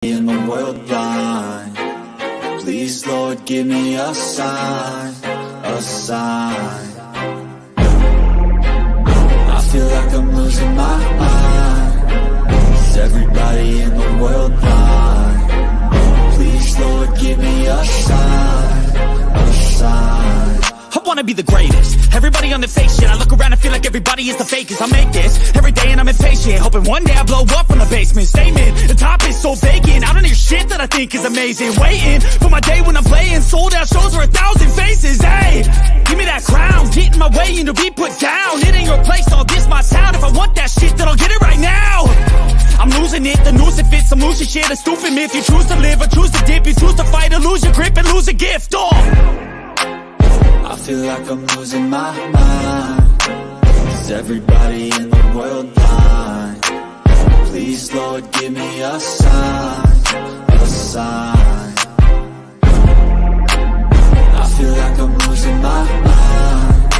in the world blind. Please, Lord, give me a sign, a sign. I feel like I'm losing my mind. Is everybody in the world blind? Please, Lord, give me a sign, a sign. I wanna be the greatest. Everybody on the fake shit. I look around and feel like everybody is the fakest. I make this every day and I'm impatient, hoping one day I blow up from the basement. Statement, the top is so vacant. I don't hear shit that I think is amazing. Waiting for my day when I'm playing sold out shows for 1,000 faces. Hey, give me that crown, get in my way and to be put down. It ain't your place, all this my town. If I want that shit, then I'll get it right now. I'm losing it, the noose it fits. I'm losing shit, a stupid myth. You choose to live or choose to dip. You choose to fight or lose your grip and lose a gift. I feel like I'm losing my mind. Is everybody in the world blind? Please, Lord, give me a sign, a sign. I feel like I'm losing my mind.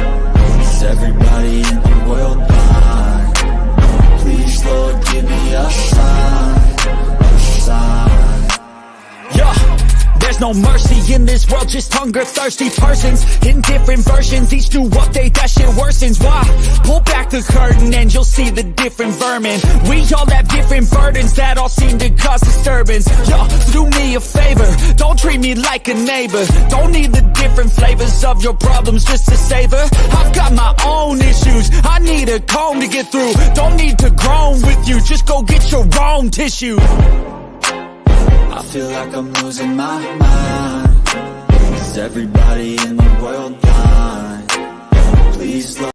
Is everybody in the world blind? Please, Lord, give me a sign, a sign. There's no mercy in this world, just hunger-thirsty persons in different versions. Each new update, that shit worsens. Why? Pull back the curtain and you'll see the different vermin. We all have different burdens that all seem to cause disturbance. Yo, so do me a favor, don't treat me like a neighbor. Don't need the different flavors of your problems just to savor. I've got my own issues, I need a comb to get through. Don't need to groan with you, just go get your own tissue. I feel like I'm losing my mind. Is everybody in the world blind? Please, Lord.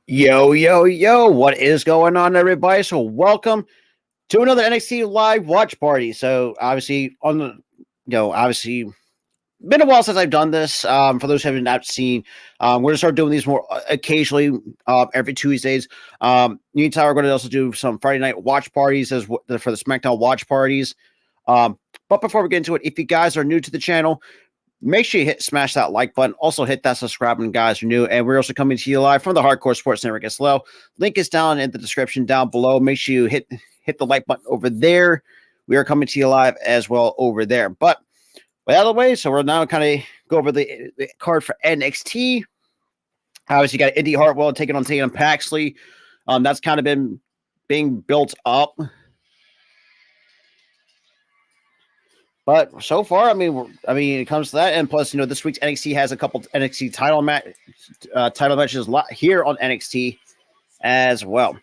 Yo, what is going on, everybody? So welcome to another NXT Live Watch Party. So obviously obviously been a while since I've done this. For those who have not seen, we're going to start doing these more occasionally, every Tuesdays. Meantime, we're going to also do some Friday night watch parties for the SmackDown watch parties. But before we get into it, if you guys are new to the channel, make sure you smash that like button. Also hit that subscribe button, guys, who are new. And we're also coming to you live from the Hardcore Sports Network as well. Link is down in the description down below. Make sure you hit the like button over there. We are coming to you live as well over there. But with out of the way, so we're now kind of go over the card for NXT. Obviously, you got Indy Hartwell taking on Tatum Paxley. That's kind of been being built up. But so far, I mean, it comes to that, and plus, this week's NXT has a couple NXT title matches here on NXT as well.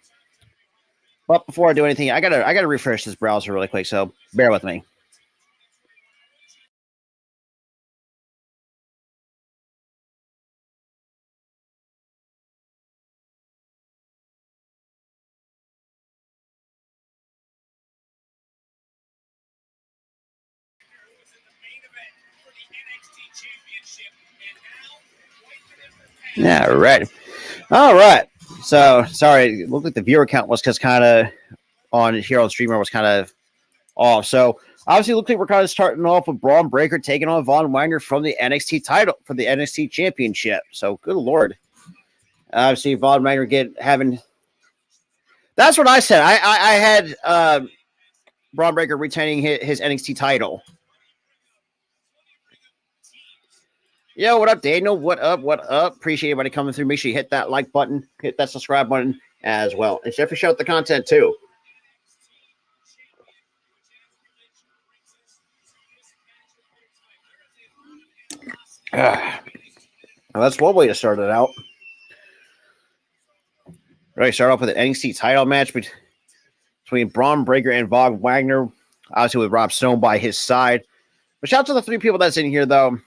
But before I do anything, I gotta refresh this browser really quick, so bear with me. Yeah, right. All right. So sorry, it looked like the viewer count was just kind of on here on streamer was kind of off. So obviously, it looks like we're kind of starting off with Braun Breaker taking on Von Wagner from the NXT title for the NXT Championship. So good Lord, obviously Von Wagner having. That's what I said. I had Braun Breaker retaining his NXT title. Yo, what up, Daniel? What up? What up? Appreciate everybody coming through. Make sure you hit that like button, hit that subscribe button as well. And definitely shout out the content too. Well, that's one way to start it out. Right, start off with an NXT title match between Braun Breaker and Von Wagner, obviously with Rob Stone by his side. But shout out to the three people that's in here, though.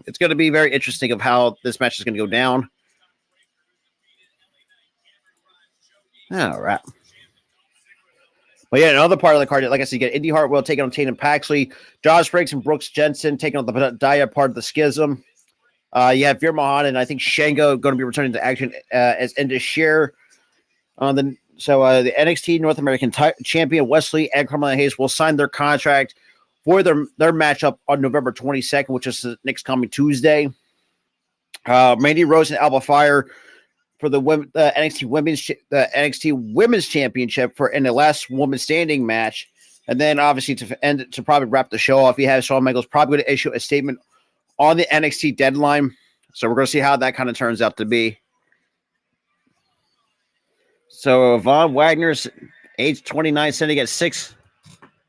It's going to be very interesting of how this match is going to go down. All right. But yeah, another part of the card, like I said, you get Indy Hartwell taking on Tatum Paxley, Josh Briggs and Brooks Jensen taking on the Dia part of the Schism. You have Veer Mahan and I think Shango going to be returning to action as Indus on the NXT North American champion Wesley and Carmelo Hayes will sign their contract for their matchup on November 22nd, which is the next coming Tuesday. Mandy Rose and Alba Fire for the NXT Women's Championship in the last woman standing match, and then obviously to probably wrap the show off, you have Shawn Michaels probably going to issue a statement on the NXT deadline. So we're going to see how that kind of turns out to be. So Von Wagner's age 29, sitting at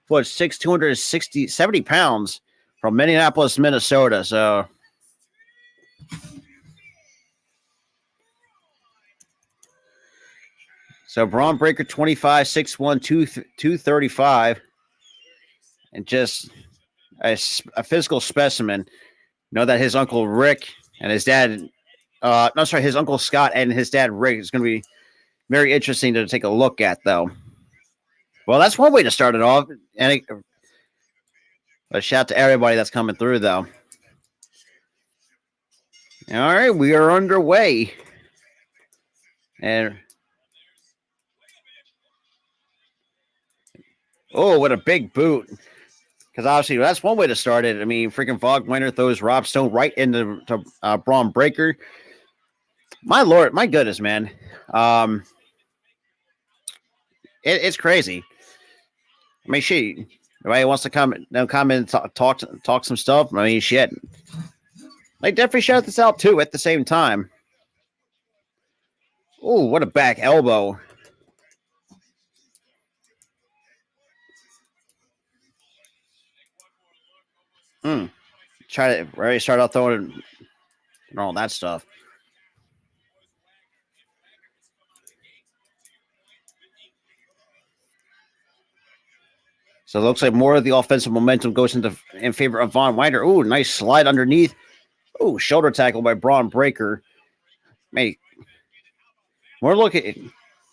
270 pounds from Minneapolis, Minnesota. So Braun Breaker 25, 6'1", 235, and just a physical specimen. Know that his uncle Rick and his dad, his uncle Scott and his dad Rick is going to be very interesting to take a look at, though. Well, that's one way to start it off. And a shout out to everybody that's coming through, though. All right, we are underway. And oh, what a big boot. Because obviously that's one way to start it. I mean, freaking Von Wagner throws Rob Stone right into Braun Breaker. My Lord, my goodness, man. It's crazy. I mean, shit. Everybody wants to come and talk some stuff. I mean, shit. Like, definitely shout this out too at the same time. Oh, what a back elbow. Try to already start out throwing all that stuff. So it looks like more of the offensive momentum goes in favor of Von Wagner. Oh, nice slide underneath. Oh, shoulder tackle by Braun Breaker. Man, we're looking.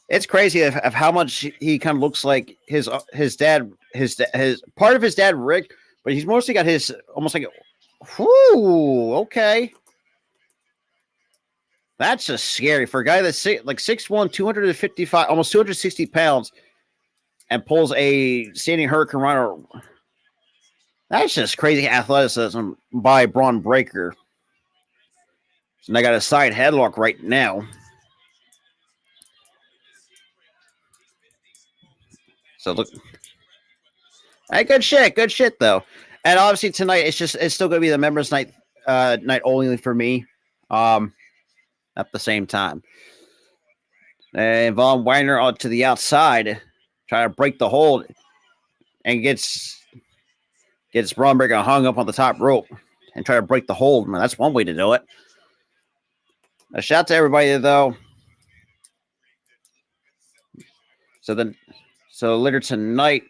It's crazy of how much he kind of looks like his dad, his part of his dad Rick, but he's mostly got his almost like. Whoo, okay. That's just scary for a guy that's like 6'1", 255, almost 260 pounds, and pulls a standing Hurricane Rana. That's just crazy athleticism by Braun Breaker. And I got a side headlock right now. So look, hey, good shit though. And obviously tonight it's still going to be the members night only for me. At the same time, and Von Wagner out to the outside, trying to break the hold, and gets Braun Breaker hung up on the top rope and try to break the hold. Man, that's one way to do it. A shout out to everybody though. So later tonight,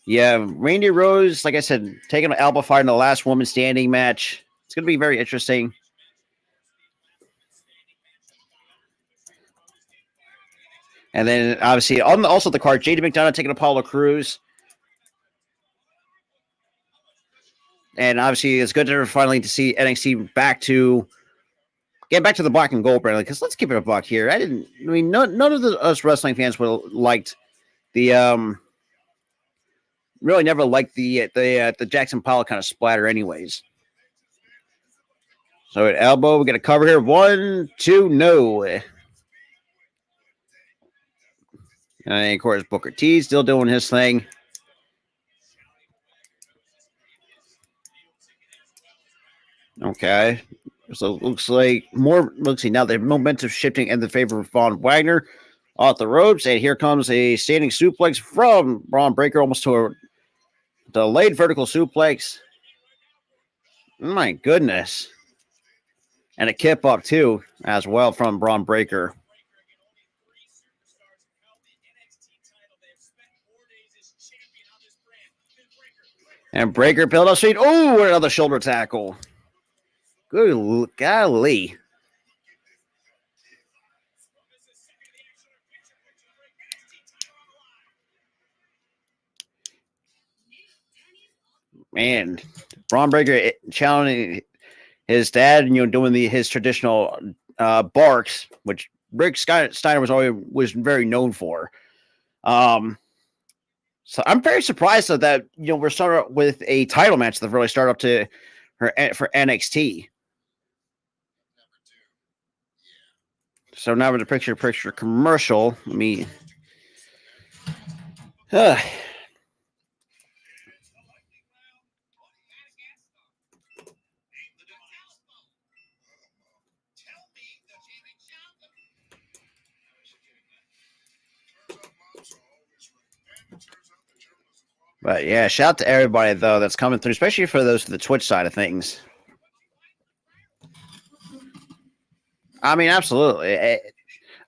yeah, Randy Rose, like I said, taking Alba Fire in the last woman standing match. It's going to be very interesting. And then obviously also the card, JD McDonough taking Apollo Crews. And obviously it's good to finally to see NXT get back to the black and gold brand. Because let's keep it a buck here. None of us wrestling fans would have liked the really never liked the Jackson Pollock kind of splatter anyways. So at elbow, we get a cover here. 1, 2, no. And of course, Booker T still doing his thing. Okay. So it looks like more. Let's see. Now the momentum shifting in the favor of Von Wagner off the ropes. And here comes a standing suplex from Braun Breaker, almost to a delayed vertical suplex. My goodness. And a kip up, too, as well from Braun Breaker. And Breaker built up speed. Oh, another shoulder tackle. Good golly. Man, Braun Breaker challenging his dad, doing his traditional barks, which Rick Steiner was very known for. So I'm very surprised that we're starting with a title match that really started up to her for NXT. So now with the picture commercial, let me. But yeah, shout out to everybody though that's coming through, especially for those for the Twitch side of things. I mean, absolutely.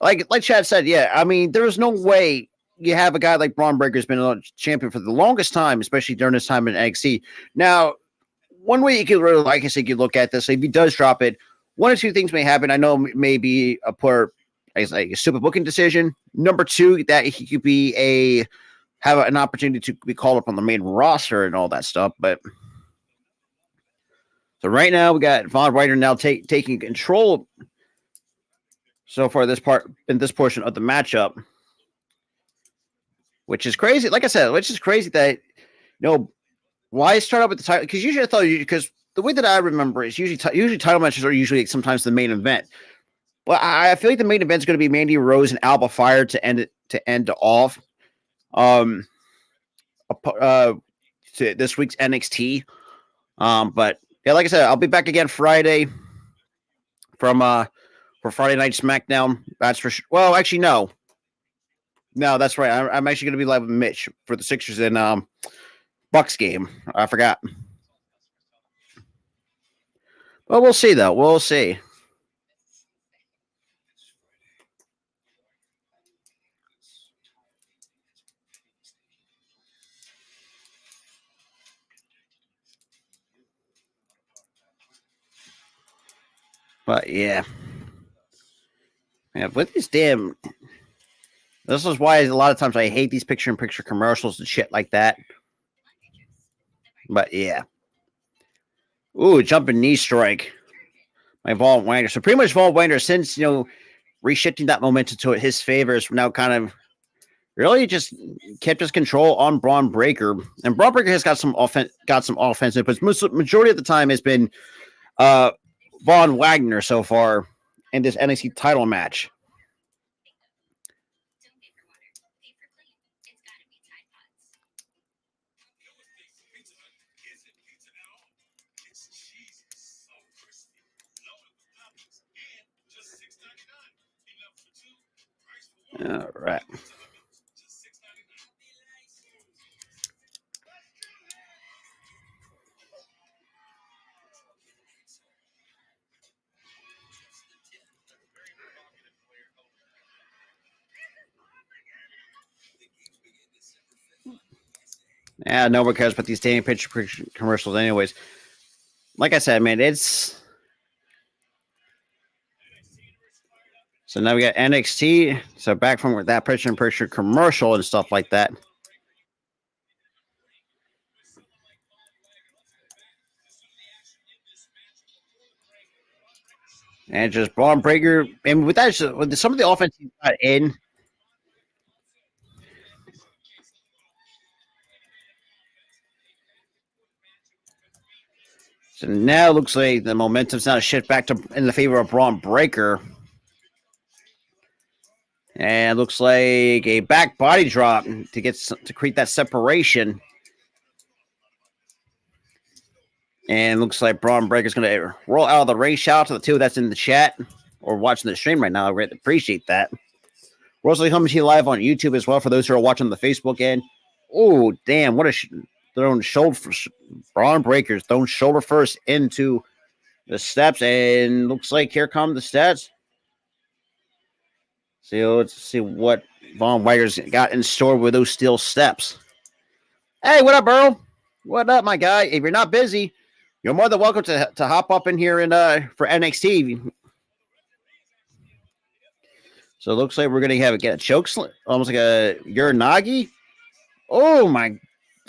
Like Chad said, yeah. I mean, there was no way you have a guy like Braun Breaker who's been a champion for the longest time, especially during his time in NXT. Now, one way you could really, like I said, you look at this. If he does drop it, one or two things may happen. I know maybe a poor, like a stupid booking decision. Number two, that he could be have an opportunity to be called up on the main roster and all that stuff. But so right now we got Von Wagner now taking control so far this portion of the matchup, which is crazy. Like I said, which is crazy that why start up with the title? Because usually I thought because the way that I remember is usually title matches are usually sometimes the main event. But I feel like the main event is going to be Mandy Rose and Alba Fire to end off. To this week's NXT. But yeah, like I said, I'll be back again Friday for Friday Night SmackDown. That's for sure. Well, actually, no, that's right. I'm actually going to be live with Mitch for the Sixers and Bucks game. I forgot. Well, we'll see though. We'll see. But yeah, with these damn. This is why a lot of times I hate these picture-in-picture commercials and shit like that. But yeah. Ooh, jumping knee strike by Von Wagner. So pretty much Von Wagner, since reshifting that momentum to his favor, is now kind of really just kept his control on Braun Breaker. And Braun Breaker has got some offensive, but majority of the time has been Von Wagner so far in this NXT title match. All right. Yeah, nobody cares about these damn picture commercials anyways. Like I said, man, it's... So now we got NXT. So back from that picture-in-picture commercial and stuff like that. And just Braun Breaker. And with that, with some of the offense he got in... So now it looks like the momentum's now shift back to in the favor of Braun Breaker. And it looks like a back body drop to create that separation. And looks like Braun Breaker's going to roll out of the ring. Shout out to the two that's in the chat or watching the stream right now. I really appreciate that. We're also coming to you live on YouTube as well for those who are watching the Facebook end. Oh, damn. What a throwing shoulder for Braun Breaker's throwing shoulder first into the steps. And looks like here come the stats. So let's see what Von Wagner's got in store with those steel steps. Hey, what up, Earl? What up, my guy? If you're not busy, you're more than welcome to hop up in here and for NXT. So it looks like we're gonna get a choke slam, almost like a Uranagi. Oh my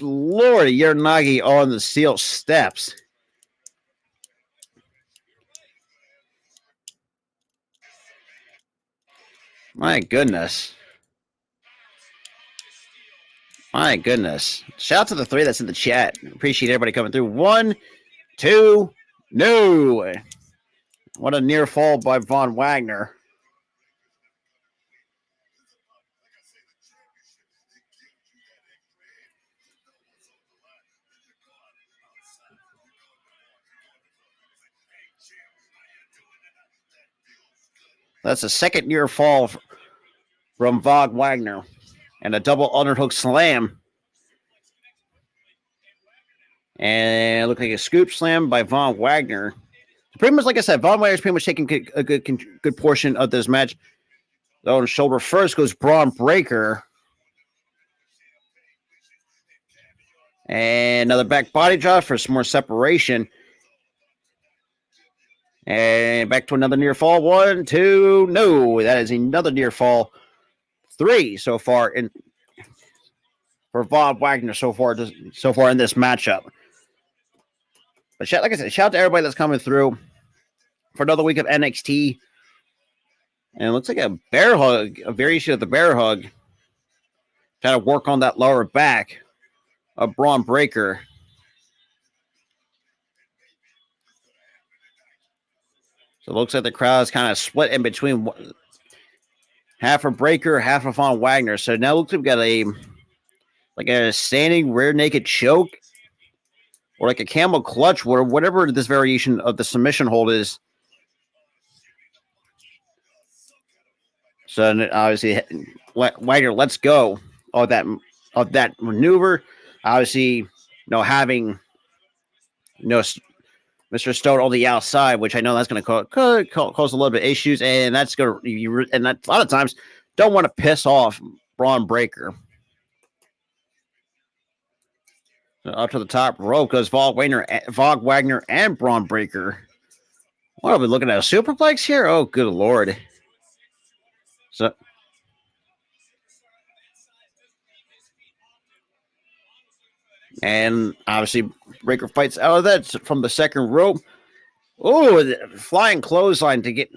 lord, Uranagi on the steel steps. My goodness. My goodness. Shout out to the three that's in the chat. Appreciate everybody coming through. 1, 2, no. What a near fall by Von Wagner. That's a second near fall from Von Wagner. And a double underhook slam. And it looked like a scoop slam by Von Wagner. Pretty much like I said, Von Wagner's pretty much taking a good portion of this match. Though on the shoulder first goes Braun Breaker. And another back body drop for some more separation. And back to another near fall. 1, 2, no. That is another near fall. 3 so far for Von Wagner so far in this matchup. But like I said, shout out to everybody that's coming through for another week of NXT. And it looks like a bear hug, a variation of the bear hug. Trying to work on that lower back of Braun Breaker. So it looks like the crowd is kind of split in between half of Breaker, half of Von Wagner. So now it looks like we've got a standing rear naked choke or like a camel clutch, or whatever this variation of the submission hold is. So obviously, Wagner lets go of that maneuver. Obviously, having Mr. Stone on the outside, which I know that's going to cause a little bit of issues, and that's going to a lot of times don't want to piss off Braun Breaker. So up to the top rope goes Von Wagner and Braun Breaker. What are we looking at? A superplex here? Oh, good lord! So. And obviously, Breaker fights out of that from the second rope. Oh, flying clothesline to get.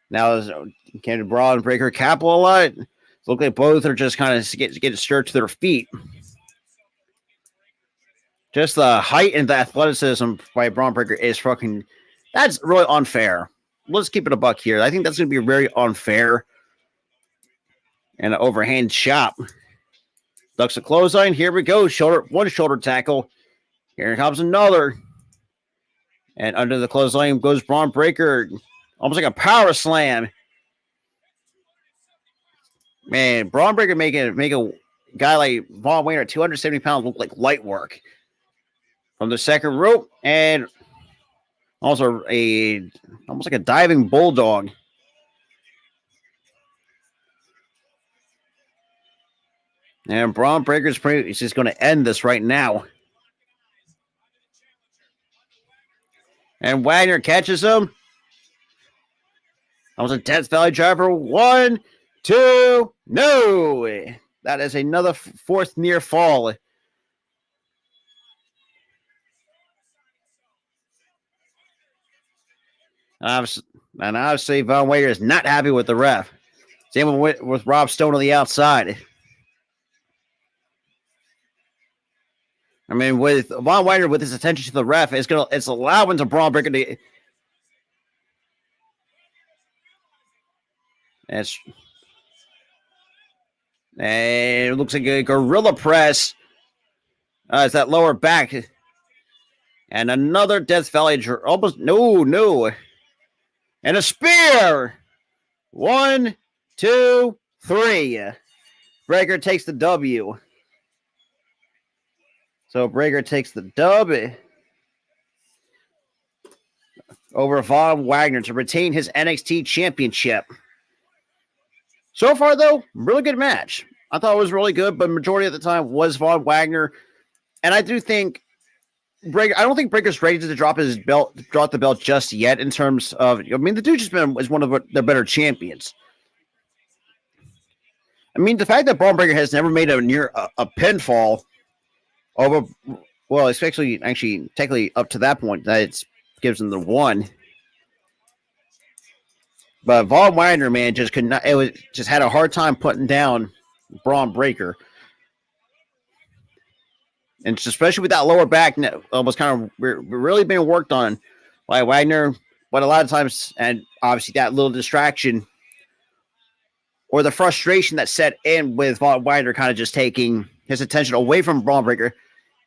Now, can Braun Breaker capitalize? Look like both are just kind of getting stirred to their feet. Just the height and the athleticism by Braun Breaker is fucking. That's really unfair. Let's keep it a buck here. I think that's going to be very unfair. And an overhand chop. Ducks a clothesline. Here we go. One shoulder tackle. Here comes another. And under the clothesline goes Braun Breaker. Almost like a power slam. Man, Braun Breaker make a guy like Von Wagner, 270 pounds, look like light work. From the second rope. And also almost like a diving bulldog. And Braun Breaker's just going to end this right now. And Wagner catches him. That was a Death Valley driver. 1, 2, no. That is another fourth near fall. And obviously, Von Wagner is not happy with the ref. Same with Rob Stone on the outside. I mean, with Von Wagner with his attention to the ref, it's allowing to Braun Breaker to. And it looks like a gorilla press. It's that lower back. And another Death Valley, almost, no. And a spear. 1, 2, 3. Breaker takes the W. So Breaker takes the dub over Von Wagner to retain his NXT championship. So far, though, really good match. I thought it was really good, but majority of the time was Von Wagner. And I do think I don't think Breaker's ready to drop the belt just yet in terms of, I mean, the dude is one of the better champions. I mean, the fact that Braun Breaker has never made a pinfall over, well, especially actually technically up to that point, that it gives him the 1. But Von Wagner, man, just could not. Just had a hard time putting down Braun Breaker. And especially with that lower back, was kind of really being worked on by Wagner. But a lot of times, and obviously that little distraction or the frustration that set in with Von Wagner kind of just taking his attention away from Braun Breaker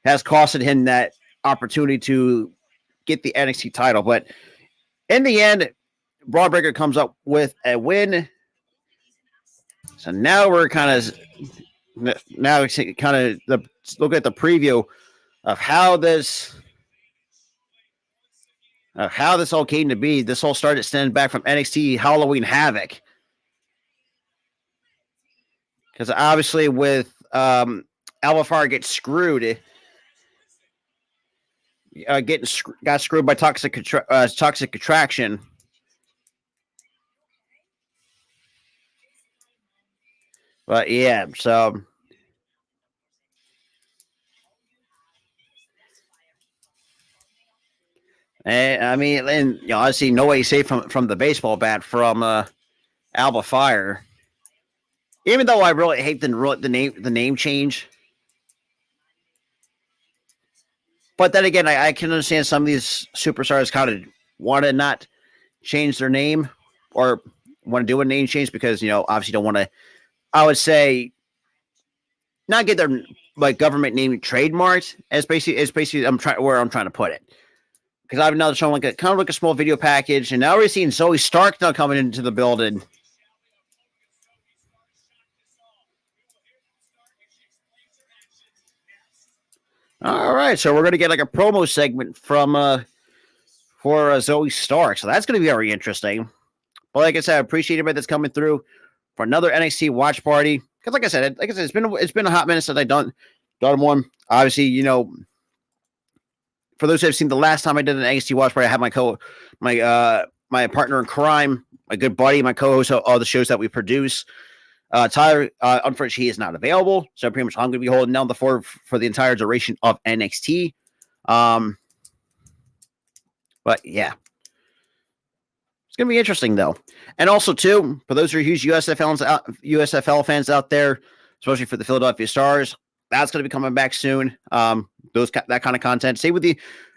has costed him that opportunity to get the NXT title. But in the end, Braun Breaker comes up with a win. So now we're kind of look at the preview of how this all came to be. This all started stemming back from NXT Halloween Havoc, because obviously with Alpha Fire gets screwed, got screwed by Toxic Attraction. But yeah, so I mean, and obviously no way safe from the baseball bat from Alba Fire. Even though I really hate the name change, but then again, I can understand some of these superstars kind of want to not change their name or want to do a name change because obviously don't want to. I would say not get their government name trademarked. As basically I'm trying to put it, because I've now shown kind of a small video package, and now we're seeing Zoe Stark now coming into the building. All right, so we're gonna get a promo segment from for Zoe Stark, so that's gonna be very interesting. But like I said, I appreciate everybody that's coming through for another NXT Watch Party. Because like I said, it's been a hot minute since I done one. Obviously, for those who have seen the last time I did an NXT Watch Party, I had my partner in crime, my good buddy, my co-host of all the shows that we produce. Tyler, unfortunately, he is not available, so pretty much I'm going to be holding down the fort for the entire duration of NXT. But yeah. It's going to be interesting, though. And also, too, for those who are huge USFL fans out there, especially for the Philadelphia Stars, that's going to be coming back soon. That kind of content. Same with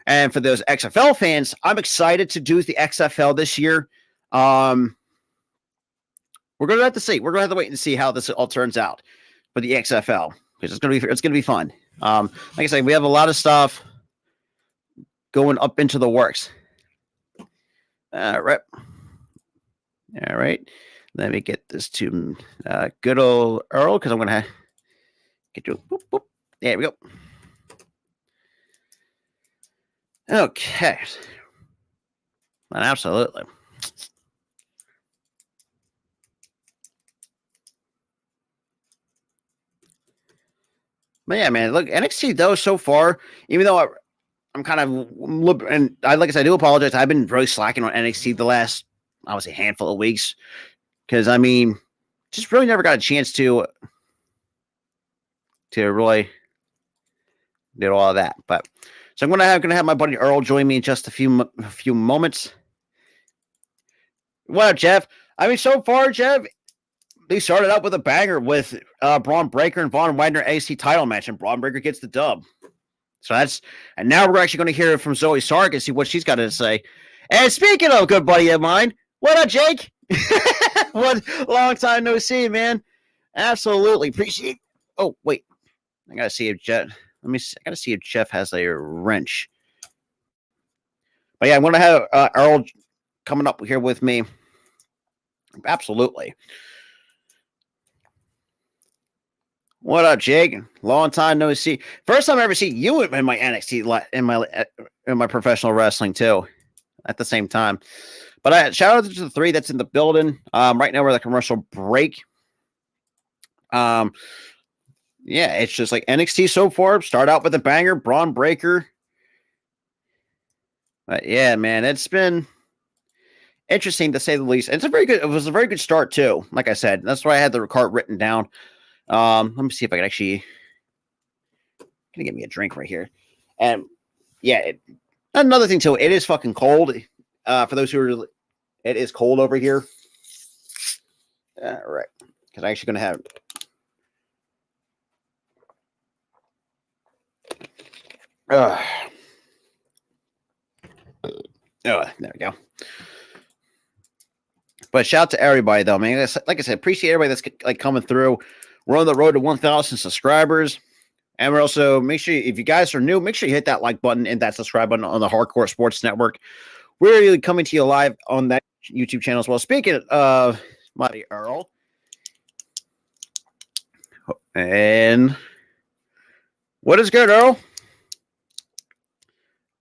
and for those XFL fans, I'm excited to do the XFL this year. We're going to have to see. We're going to have to wait and see how this all turns out for the XFL, because it's going to be fun. Like I said, we have a lot of stuff going up into the works. All right. Let me get this to good old Earl, because I'm going to get you. Boop, boop. There we go. Okay. Absolutely. But yeah, man, look, NXT, though, so far, even though I'm kind of, and like I said, I do apologize. I've been really slacking on NXT the last, I would say, handful of weeks, because I mean, just really never got a chance to really do all of that. But so I'm gonna have my buddy Earl join me in just a few moments. What up, Jeff? I mean, so far, Jeff, they started out with a banger with Braun Breaker and Von Wagner NXT title match, and Braun Breaker gets the dub. So and now we're actually going to hear from Zoe Stark and see what she's got to say. And speaking of good buddy of mine, what up, Jake? What long time no see, man. Absolutely appreciate. Oh wait, I gotta see if Jeff. I gotta see if Jeff has a wrench. But yeah, I'm going to have Earl coming up here with me. Absolutely. What up, Jake? Long time no see. First time I ever see you in my NXT in my professional wrestling too, at the same time. But shout out to the three that's in the building. Right now we're at the commercial break. Yeah, it's just like NXT so far. Start out with a banger, Braun Breaker. But yeah, man, it's been interesting to say the least. It's a very good. It was a very good start too. Like I said, that's why I had the card written down. Let me see if I can actually. Gonna get me a drink right here, and yeah, another thing too. It is fucking cold. For those who are, it is cold over here. All right, because I'm actually gonna have. Oh, there we go. But shout out to everybody though, man. Like I said, appreciate everybody that's like coming through. We're on the road to 1,000 subscribers. And we're also, make sure, if you guys are new, make sure you hit that like button and that subscribe button on the Hardcore Sports Network. We're coming to you live on that YouTube channel as well. Speaking of Mighty Earl. And what is good, Earl?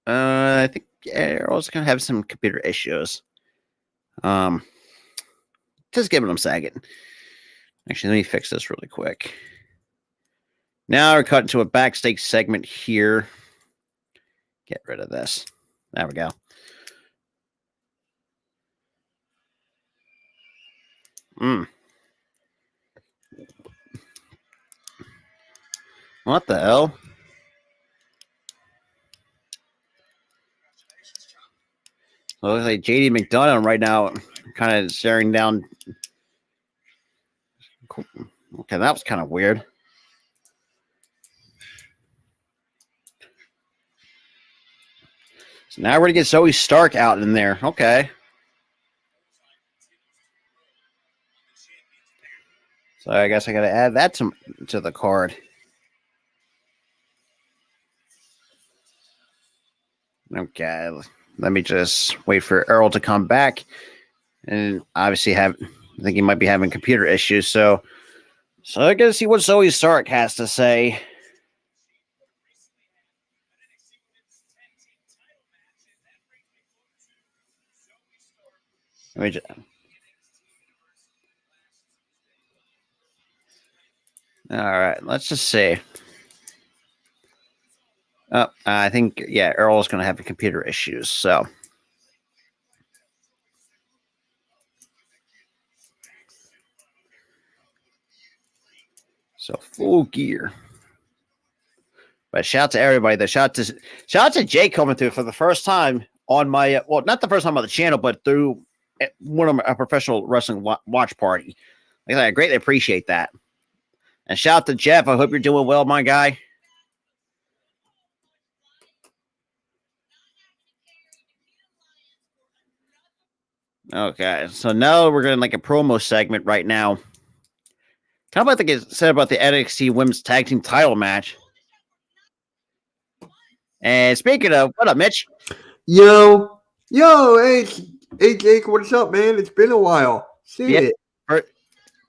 I think Earl's going to have some computer issues. Just giving him a second. Actually, let me fix this really quick. Now we're cutting to a backstage segment here. Get rid of this. There we go. What the hell? Well, it looks like JD McDonough right now kind of staring down. Okay, that was kind of weird. So now we're going to get Zoe Stark out in there. Okay. So I guess I got to add that to the card. Okay. Let me just wait for Earl to come back. And obviously I think he might be having computer issues. So I got to see what Zoe Stark has to say. All right, let's just see. I think, yeah, Earl is going to have computer issues, so. So full gear. But shout out to everybody. Shout out to Jake coming through for the first time on my, well, not the first time on the channel, but through one of my professional wrestling watch party. Like I greatly appreciate that. And shout out to Jeff. I hope you're doing well, my guy. Okay, so now we're going like a promo segment right now. How about the said about the NXT Women's Tag Team Title match? And speaking of, what up, Mitch? Yo, hey Jake, what's up, man? It's been a while. It's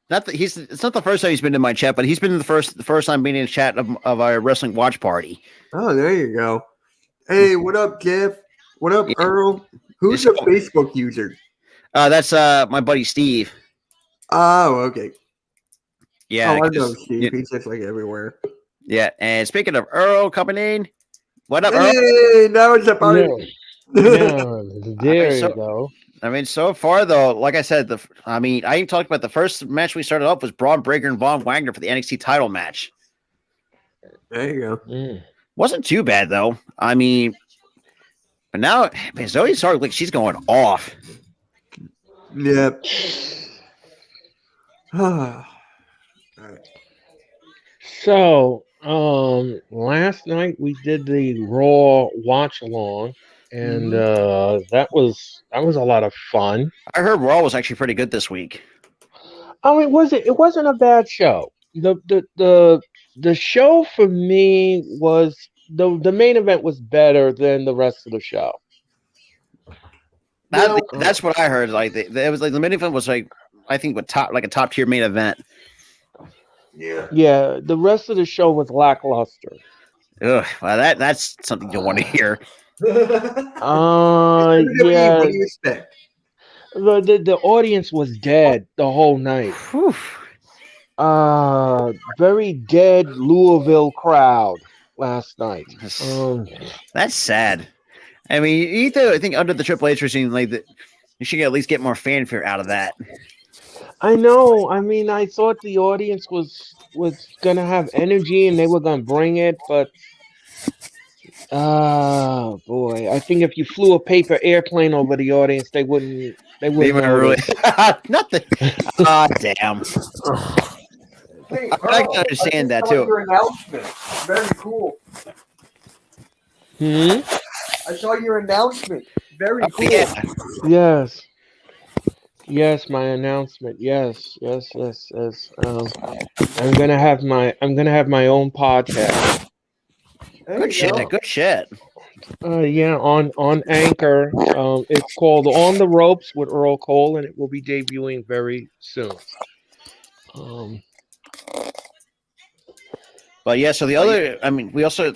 not the first time he's been in my chat, but he's been in the first time being in the chat of our wrestling watch party. Oh, there you go. Hey, what up, Jeff? What up, Earl? Who's a Facebook user? That's my buddy Steve. Oh, okay. Yeah, I know Steve. Yeah. He's just like everywhere. Yeah, and speaking of Earl coming in, what up, Earl? Hey, now it's a party. There you go. I mean, so far though, like I said, I even talked about the first match we started off was Braun Breaker and Von Wagner for the NXT title match. There you go. Wasn't too bad though. I mean, but now Zoe Stark, like she's going off. Yep. So, last night we did the Raw watch along, and that was a lot of fun. I heard Raw was actually pretty good this week. Oh, it wasn't a bad show. The show for me was the main event was better than the rest of the show. That's what I heard. Like it was like the main event was like I think a top tier main event. Yeah, the rest of the show was lackluster. Ugh, well, that's something you want to hear. WWE, what Yeah, do you expect? the audience was dead the whole night. Whew. Very dead Louisville crowd last night. That's sad. I mean, I think under the Triple H regime, like you should at least get more fanfare out of that. I know. I mean, I thought the audience was gonna have energy and they were gonna bring it, but oh boy, I think if you flew a paper airplane over the audience, they wouldn't They were really notice. nothing. Ah, damn. Hey, I can understand that, too. Your announcement. Very cool. I saw your announcement. Very cool. Yeah. Yes. Yes, my announcement. Yes. I'm gonna have my own podcast. Good shit. Good shit. Yeah, on Anchor. It's called On the Ropes with Earl Cole, and it will be debuting very soon. But yeah, so the other, I mean, we also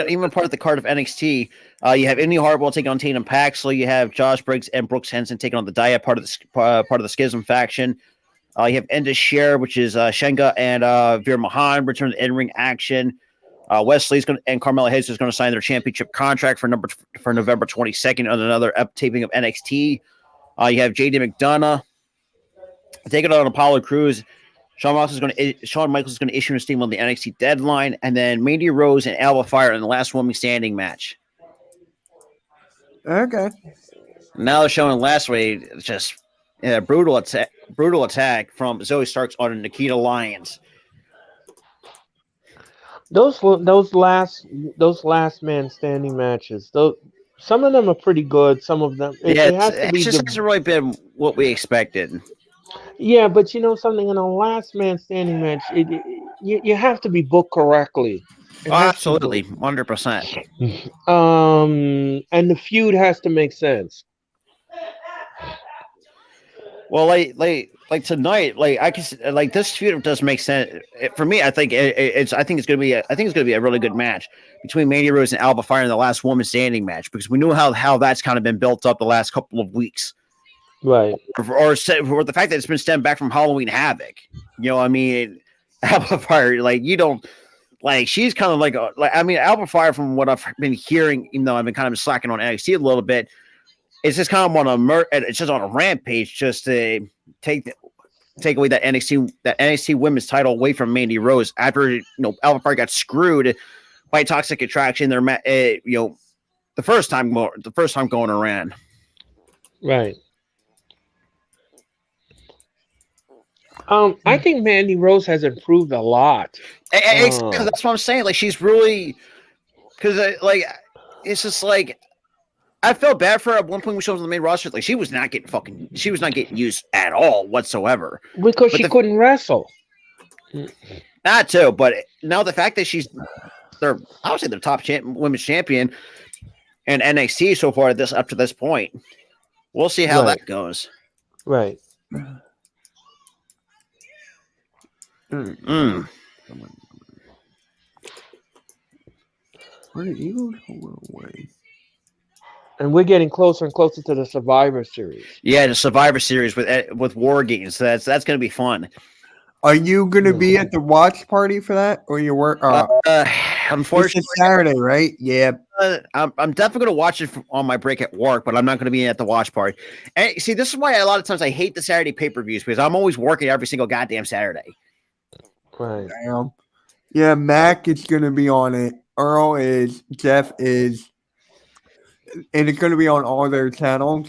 even part of the card of NXT. You have Indy Hartwell taking on Tatum Paxley. You have Josh Briggs and Brooks Henson taking on the Dia, part of the Schism faction. You have Enda Share, which is Shenga and Veer Mahan return to in-ring action. Wesley's and Carmella Hayes is going to sign their championship contract for November 22nd on another taping of NXT. You have JD McDonough taking on Apollo Crews. Shawn Michaels is going to issue a statement on the NXT deadline, and then Mandy Rose and Alba Fire in the last woman standing match. Okay. Now they're showing last week just brutal attack from Zoe Starks on Nikita Lyons. Those last man standing matches, some of them are pretty good. Some of them, it hasn't really been what we expected. Yeah, but you know something, in a last man standing match, you have to be booked correctly. Absolutely, 100%. And the feud has to make sense. Well, like tonight, I can this feud does make sense for me. I think it's going to be a really good match between Mandy Rose and Alba Fire in the last woman standing match, because we know how that's kind of been built up the last couple of weeks. Right. Or the fact that it's been stemmed back from Halloween Havoc. You know, I mean, Alba Fire, she's kind of Alba Fire, from what I've been hearing, even though I've been kind of slacking on NXT a little bit, it's just kind of it's just on a rampage just to take away that NXT women's title away from Mandy Rose after, Alba Fire got screwed by Toxic Attraction. The first time going around. Right. I think Mandy Rose has improved a lot. That's what I'm saying. She's really, because it's just I felt bad for her at one point when she was on the main roster. She was not getting used at all whatsoever because she couldn't wrestle. That too, but now the fact that I would say the top women's champion in NXT so far up to this point. We'll see how that goes. Right. Where did Eagles go away? And we're getting closer and closer to the Survivor Series. Yeah, the Survivor Series with War Games. So that's going to be fun. Are you going to be at the watch party for that, or you work? Unfortunately, it's Saturday, right? Yeah. I'm definitely going to watch it on my break at work, but I'm not going to be at the watch party. And see, this is why a lot of times I hate the Saturday pay-per-views, because I'm always working every single goddamn Saturday. Right. Damn. Yeah, Mac is going to be on it. Earl is. Jeff is. And it's going to be on all their channels.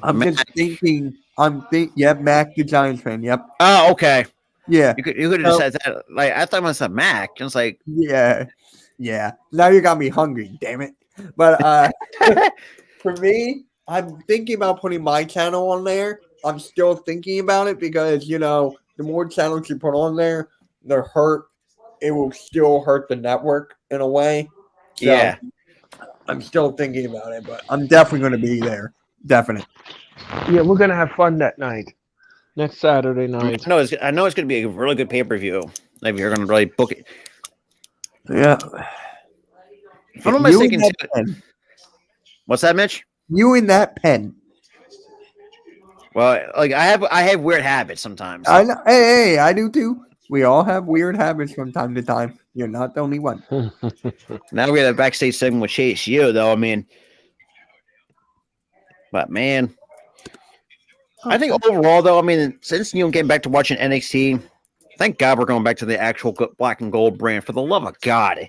I'm just thinking. Yep, Mac, the Giants fan. Yep. Oh, okay. Yeah. You could have just said that. I thought I said Mac. I was like, yeah. Now you got me hungry. Damn it. But for me, I'm thinking about putting my channel on there. I'm still thinking about it because the more channels you put on there, the hurt. It will still hurt the network in a way. So, yeah. I'm still thinking about it, but I'm definitely going to be there. Definite. Yeah, we're gonna have fun that night. Next Saturday night. I know it's going to be a really good pay-per-view. Maybe you're going to really book it. Yeah. If I'm not You and mistaken, that pen. what's that, Mitch? You in that pen. Well, like I have weird habits sometimes. I know. Hey, I do too. We all have weird habits from time to time. You're not the only one. Now we got a backstage segment with Chase U, though. I mean, but man, I think overall, though, I mean, since getting back to watching NXT, thank God we're going back to the actual black and gold brand. For the love of God,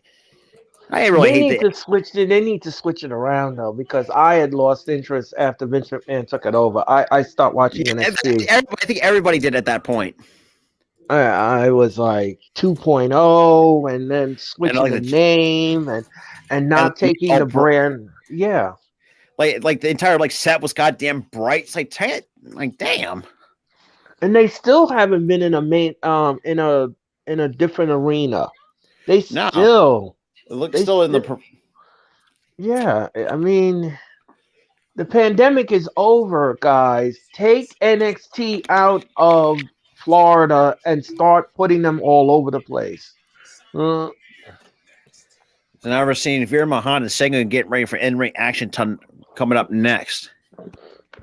I really They hate need that. to switch it. They need to switch it around though, because I had lost interest after Vince McMahon took it over. I stopped watching NXT. I think everybody did at that point. I was like 2.0, and then switching like the the- name and not taking the brand. Yeah, Like the entire set was goddamn bright. It's like damn. and they still haven't been in a main in a different arena. They No. still It looks still in the. yeah. I mean, the pandemic is over, guys. Take NXT out of Florida and start putting them all over the place. And now we're seeing Veer Mahan and Senga getting ready for in-ring action coming up next.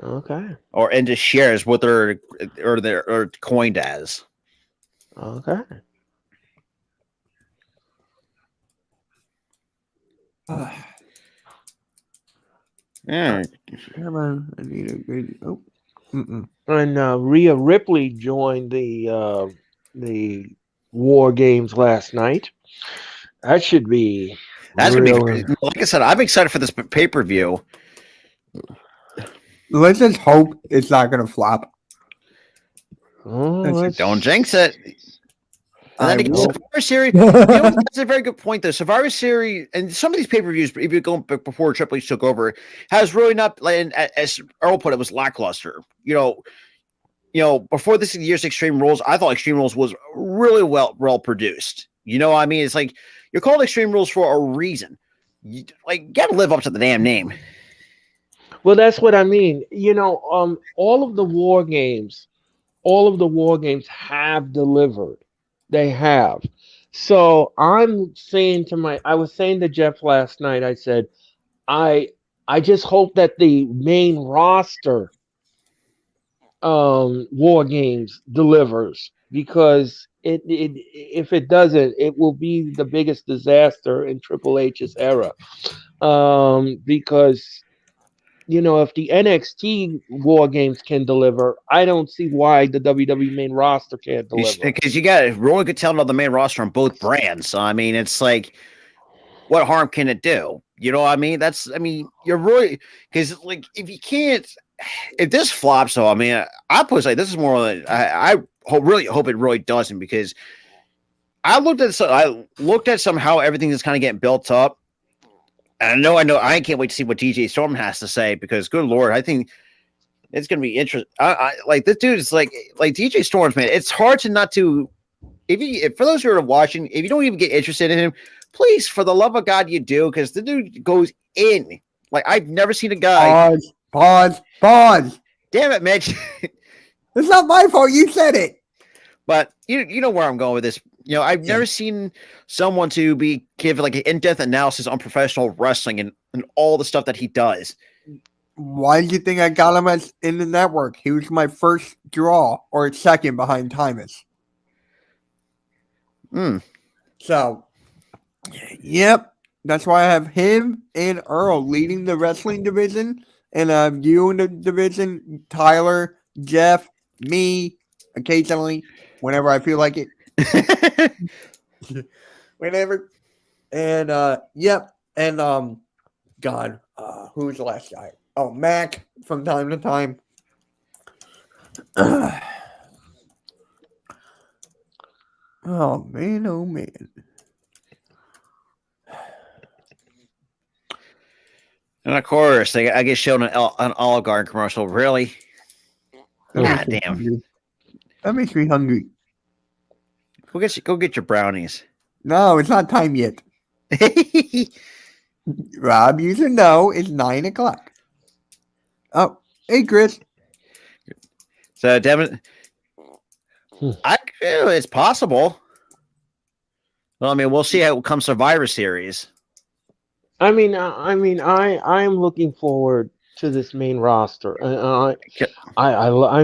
Okay. Or into shares what they're coined as. Okay. Yeah. Come on. I need a good. Oh. Mm-mm. And Rhea Ripley joined the War Games last night. That should be. That's gonna be like I said. I'm excited for this pay-per-view. Let's just hope it's not going to flop. Don't jinx it. And then again, Survivor Series, that's a very good point, though. Survivor Series and some of these pay-per-views, if you're going before Triple H took over, has really not, as Earl put it, was lackluster. Before this year's Extreme Rules, I thought Extreme Rules was really well produced. You know what I mean? It's like you're called Extreme Rules for a reason. You got to live up to the damn name. Well, that's what I mean. All of the war games have delivered. They have. So I was saying to Jeff last night, I said, I just hope that the main roster war games delivers, because if it doesn't, it will be the biggest disaster in Triple H's era. Because if the NXT War Games can deliver, I don't see why the WWE main roster can't deliver. Because you got really good talent on the main roster on both brands. So, I mean, it's like, what harm can it do? You know what I mean? You're really, because if this flops, though, I mean, I put this is more like, I really hope it really doesn't, because I looked at somehow everything is kind of getting built up. And I know. I can't wait to see what DJ Storm has to say, because, good Lord, I think it's going to be interesting. Like, this dude is like DJ Storms, man. It's hard to not to, for those who are watching, if you don't even get interested in him, please, for the love of God, you do, because the dude goes in. Like, I've never seen a guy. Pause. Damn it, Mitch. It's not my fault. You said it. But you know where I'm going with this. I've never seen someone to give like an in-depth analysis on professional wrestling and all the stuff that he does. Why do you think I got him in the network? He was my first draw, or second behind Timus. So, yep. That's why I have him and Earl leading the wrestling division, and I have you in the division, Tyler, Jeff, me, occasionally, whenever I feel like it. Whenever. And yep. And God, who's the last guy? Oh, Mac from time to time. Oh man, oh man. And of course, I get shown an Olive Garden commercial. Really? God damn. That makes me hungry. Go get your brownies. No, it's not time yet. Rob, you should know it's 9 o'clock. Oh, Hey, Chris. So, Devin, Hmm. it's possible. Well, I mean, we'll see how it comes Survivor Series. I'm looking forward to this main roster. I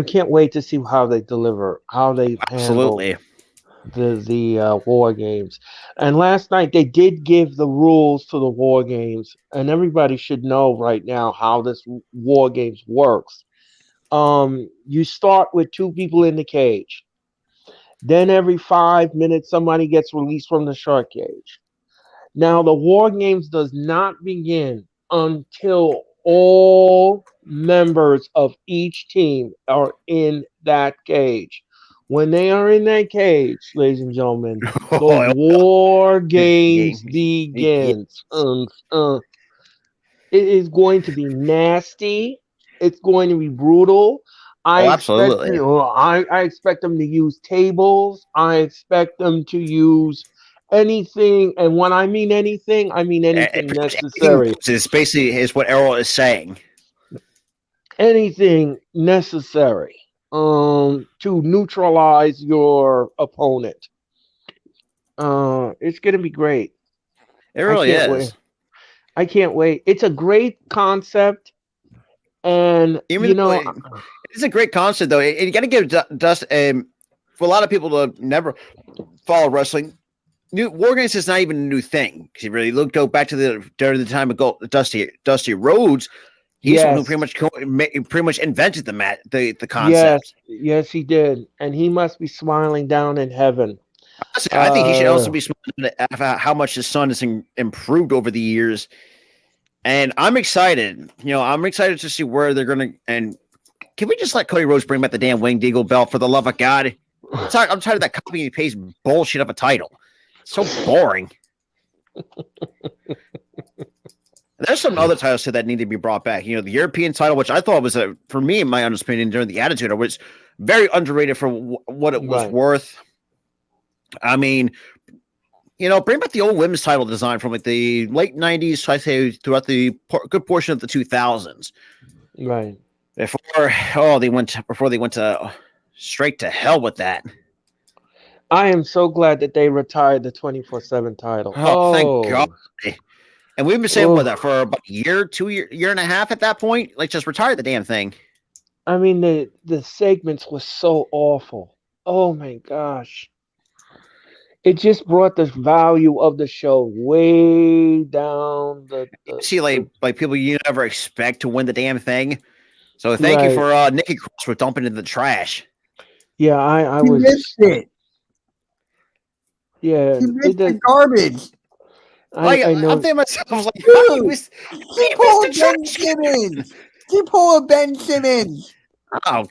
can't wait to see how they deliver, how they handle Absolutely. the war games. And last night they did give the rules to the war games, and everybody should know right now how this war games works. You start with two people in the cage. Then every 5 minutes, somebody gets released from the shark cage. Now the war games does not begin until all members of each team are in that cage. When they are in that cage, ladies and gentlemen, the war games Yeah. begins. It is going to be nasty. It's going to be brutal. Oh, absolutely. I expect them to use tables. I expect them to use anything, and when I mean anything Pretty much anything necessary. is basically is what Errol is saying. Anything necessary to neutralize your opponent. It's gonna be great. It I really can't wait. is. I can't wait. It's a great concept, and Even though it's a great concept, though, you got to give Dust. For a lot of people to never follow wrestling, new War Games is not even a new thing. Because you really go back to during the time of Dusty Rhodes. He's the one who yes, pretty much invented the yes, concept. yes, he did, and he must be smiling down in heaven. I think he should also Uh, be smiling at how much his son has improved over the years. And I'm excited. I'm excited to see where they're going to. And can we just let Cody Rhodes bring back the damn Winged Eagle belt for the love of God? I'm tired of that copy and paste bullshit of a title. It's so boring. There's some other titles that need to be brought back. The European title, which I thought was, for me, in my understanding, during the Attitude, was very underrated for what it was right. worth. I mean, bring back the old women's title design from like the late 90s, so I say throughout the good portion of the 2000s. Right. Before they went to straight to hell with that. I am so glad that they retired the 24/7 title. Oh, thank God. Oh, And we've been saying oh. that for about a year, 2 year and a half at that point. Like, just retire the damn thing. I mean, the segments were so awful. Oh my gosh. It just brought the value of the show way down See, like people you never expect to win the damn thing. So thank you right. for Nikki Cross for dumping in the trash. Yeah, I You was missed it. yeah, You it missed does the garbage. Like, I I'm know. thinking to myself, I was like, Dude, he keep pulling missed Ben the trash can. Simmons. Keep pulling Ben Simmons. Oh.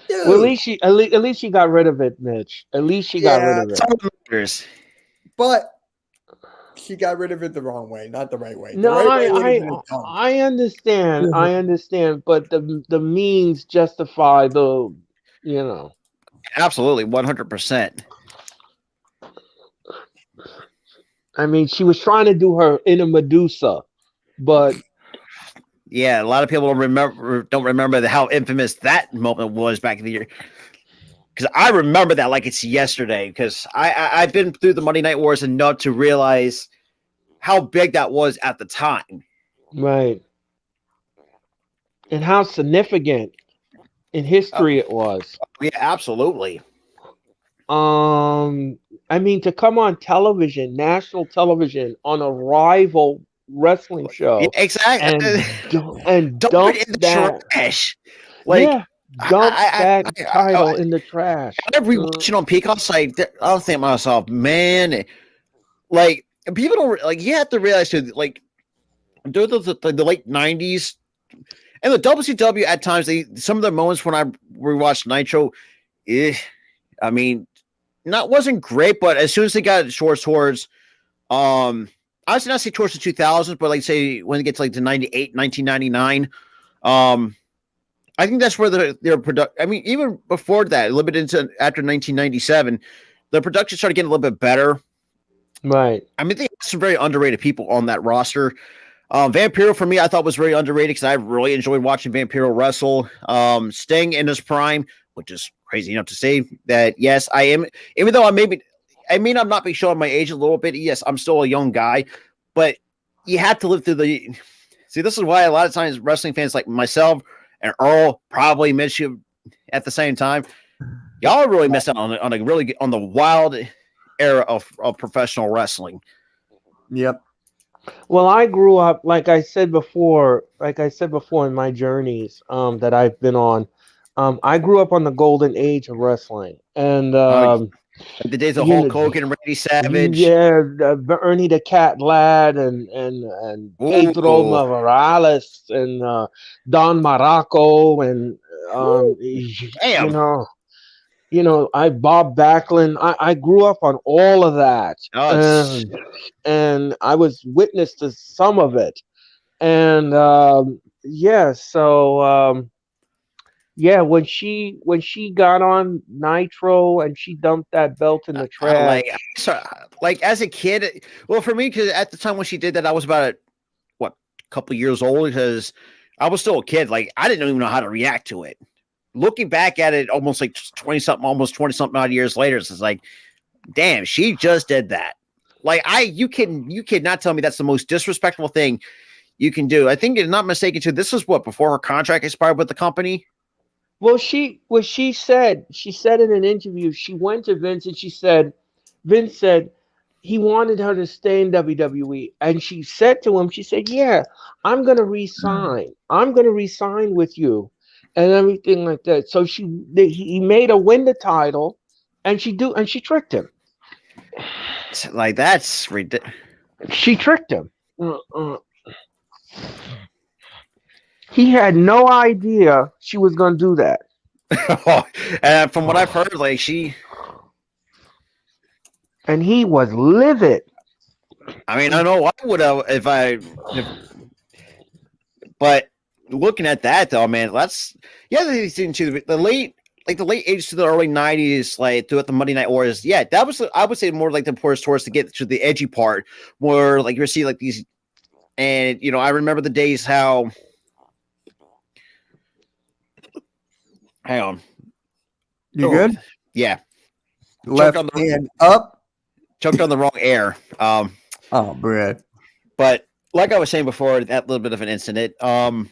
Dude. Well, at least she got rid of it, Mitch. At least she got rid Yeah, of it. Some matters. but she got rid of it the wrong way, not the right way. The No, right way would have been a dump. I understand. I understand, but the means justify the, you know. Absolutely, 100%. I mean, she was trying to do her inner Medusa, but Yeah, a lot of people don't remember how infamous that moment was back in the year. Because I remember that like it's yesterday. Because I've been through the Monday Night Wars enough to realize how big that was at the time. right, and how significant in history it was. Yeah, absolutely. I mean, to come on television, national television, on a rival wrestling Yeah, show, exactly. and Dump dump it in the that, trash. Like, yeah, dump that title I in the trash. rewatching on Peacock. Like, I'll think to myself, man, like people don't like. You have to realize too, like during the late '90s and the WCW at times, some of the moments when I rewatched Nitro, I mean, wasn't great, but as soon as they got towards I would not say towards the 2000s, but like say when it gets like to 98, 1999, I think that's where their product. I mean, even before that, a little bit into after 1997, the production started getting a little bit better. Right. I mean, they had some very underrated people on that roster. Vampiro for me, I thought was very underrated because I really enjoyed watching Vampiro wrestle. Sting in his prime, which is crazy enough to say that. Yes, I am. Even though I'm not be showing my age a little bit. Yes, I'm still a young guy, but you have to live through the. See, this is why a lot of times wrestling fans like myself and Earl probably miss you at the same time. Y'all really missed out on the wild era of professional wrestling. Yep. Well, I grew up, like I said before in my journeys that I've been on. I grew up on the golden age of wrestling, and The days of you Hulk know, Hogan and Randy Savage. yeah, Ernie the Cat Lad, and Pedro Ooh, Morales, and Don Maraco, and you damn. know. I Bob Backlund. I grew up on all of that, Oh, it's and I was witness to some of it. And yeah, so yeah, when she got on Nitro and she dumped that belt in the like trash. so, like as a kid. Well, for me, because at the time when she did that, I was about a couple years old because I was still a kid. Like I didn't even know how to react to it. Looking back at it, almost like 20 something odd years later, it's like, damn, she just did that. Like you cannot tell me that's the most disrespectful thing you can do. I think it's not mistaken too. This was what before her contract expired with the company. Well, she said in an interview, she went to Vince and Vince said he wanted her to stay in WWE, and she said to him, she said, "Yeah, I'm gonna resign. I'm gonna resign with you, and everything like that." So he made her win the title, and she tricked him. Like that's ridiculous. She tricked him. He had no idea she was gonna do that. And from what I've heard, like And he was livid. I mean, I know I would have but looking at that though, man, they seem to the late 80s to the early 90s, like throughout the Monday Night Wars. Yeah, that was I would say more like the poorest towards to get to the edgy part where like you see like these, and I remember the days how. Hang on. You good? Yeah. Left hand up. Choked on the wrong air. Oh, Brad. But like I was saying before, that little bit of an incident. I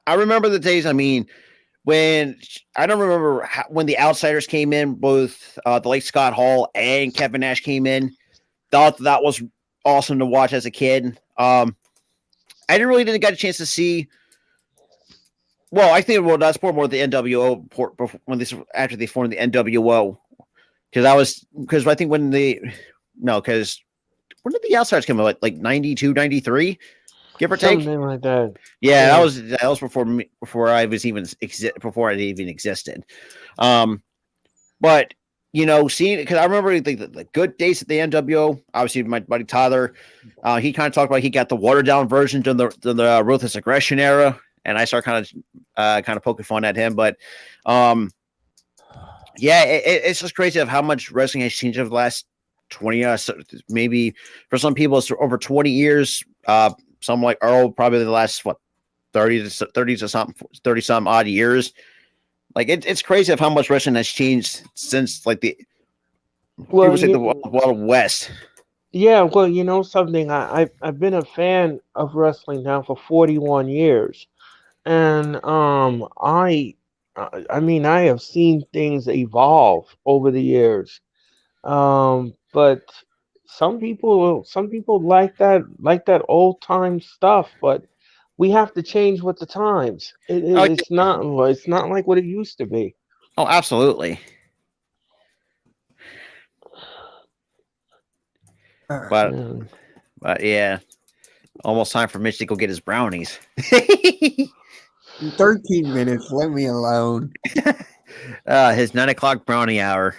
remember the days. I mean, when I don't remember when the Outsiders came in, both the late Scott Hall and Kevin Nash came in. Thought that was awesome to watch as a kid. I didn't get a chance to see. Well, I think that's more the NWO after they formed the NWO, because I think when did the Outsiders come out, like 92, 93, give or take, Something like that. Yeah, that was before I was even before it even existed. But seeing, because I remember the good days at the NWO. Obviously, my buddy Tyler, he kind of talked about he got the watered down version during the Ruthless Aggression era. And I start kind of poking fun at him, but yeah, it's just crazy of how much wrestling has changed over the last 20 years. Maybe for some people it's over 20 years. Some like Earl, probably the last 30 to some odd years. Like it's crazy of how much wrestling has changed since like the Wild West. Yeah, well, something. I've been a fan of wrestling now for 41 years. And I mean, I have seen things evolve over the years. But some people like that old time stuff, but we have to change with the times. It's not like what it used to be. Oh, absolutely. But Yeah. but yeah, almost time for Mitch to go get his brownies. 13 minutes. Let me alone. His 9 o'clock brownie hour.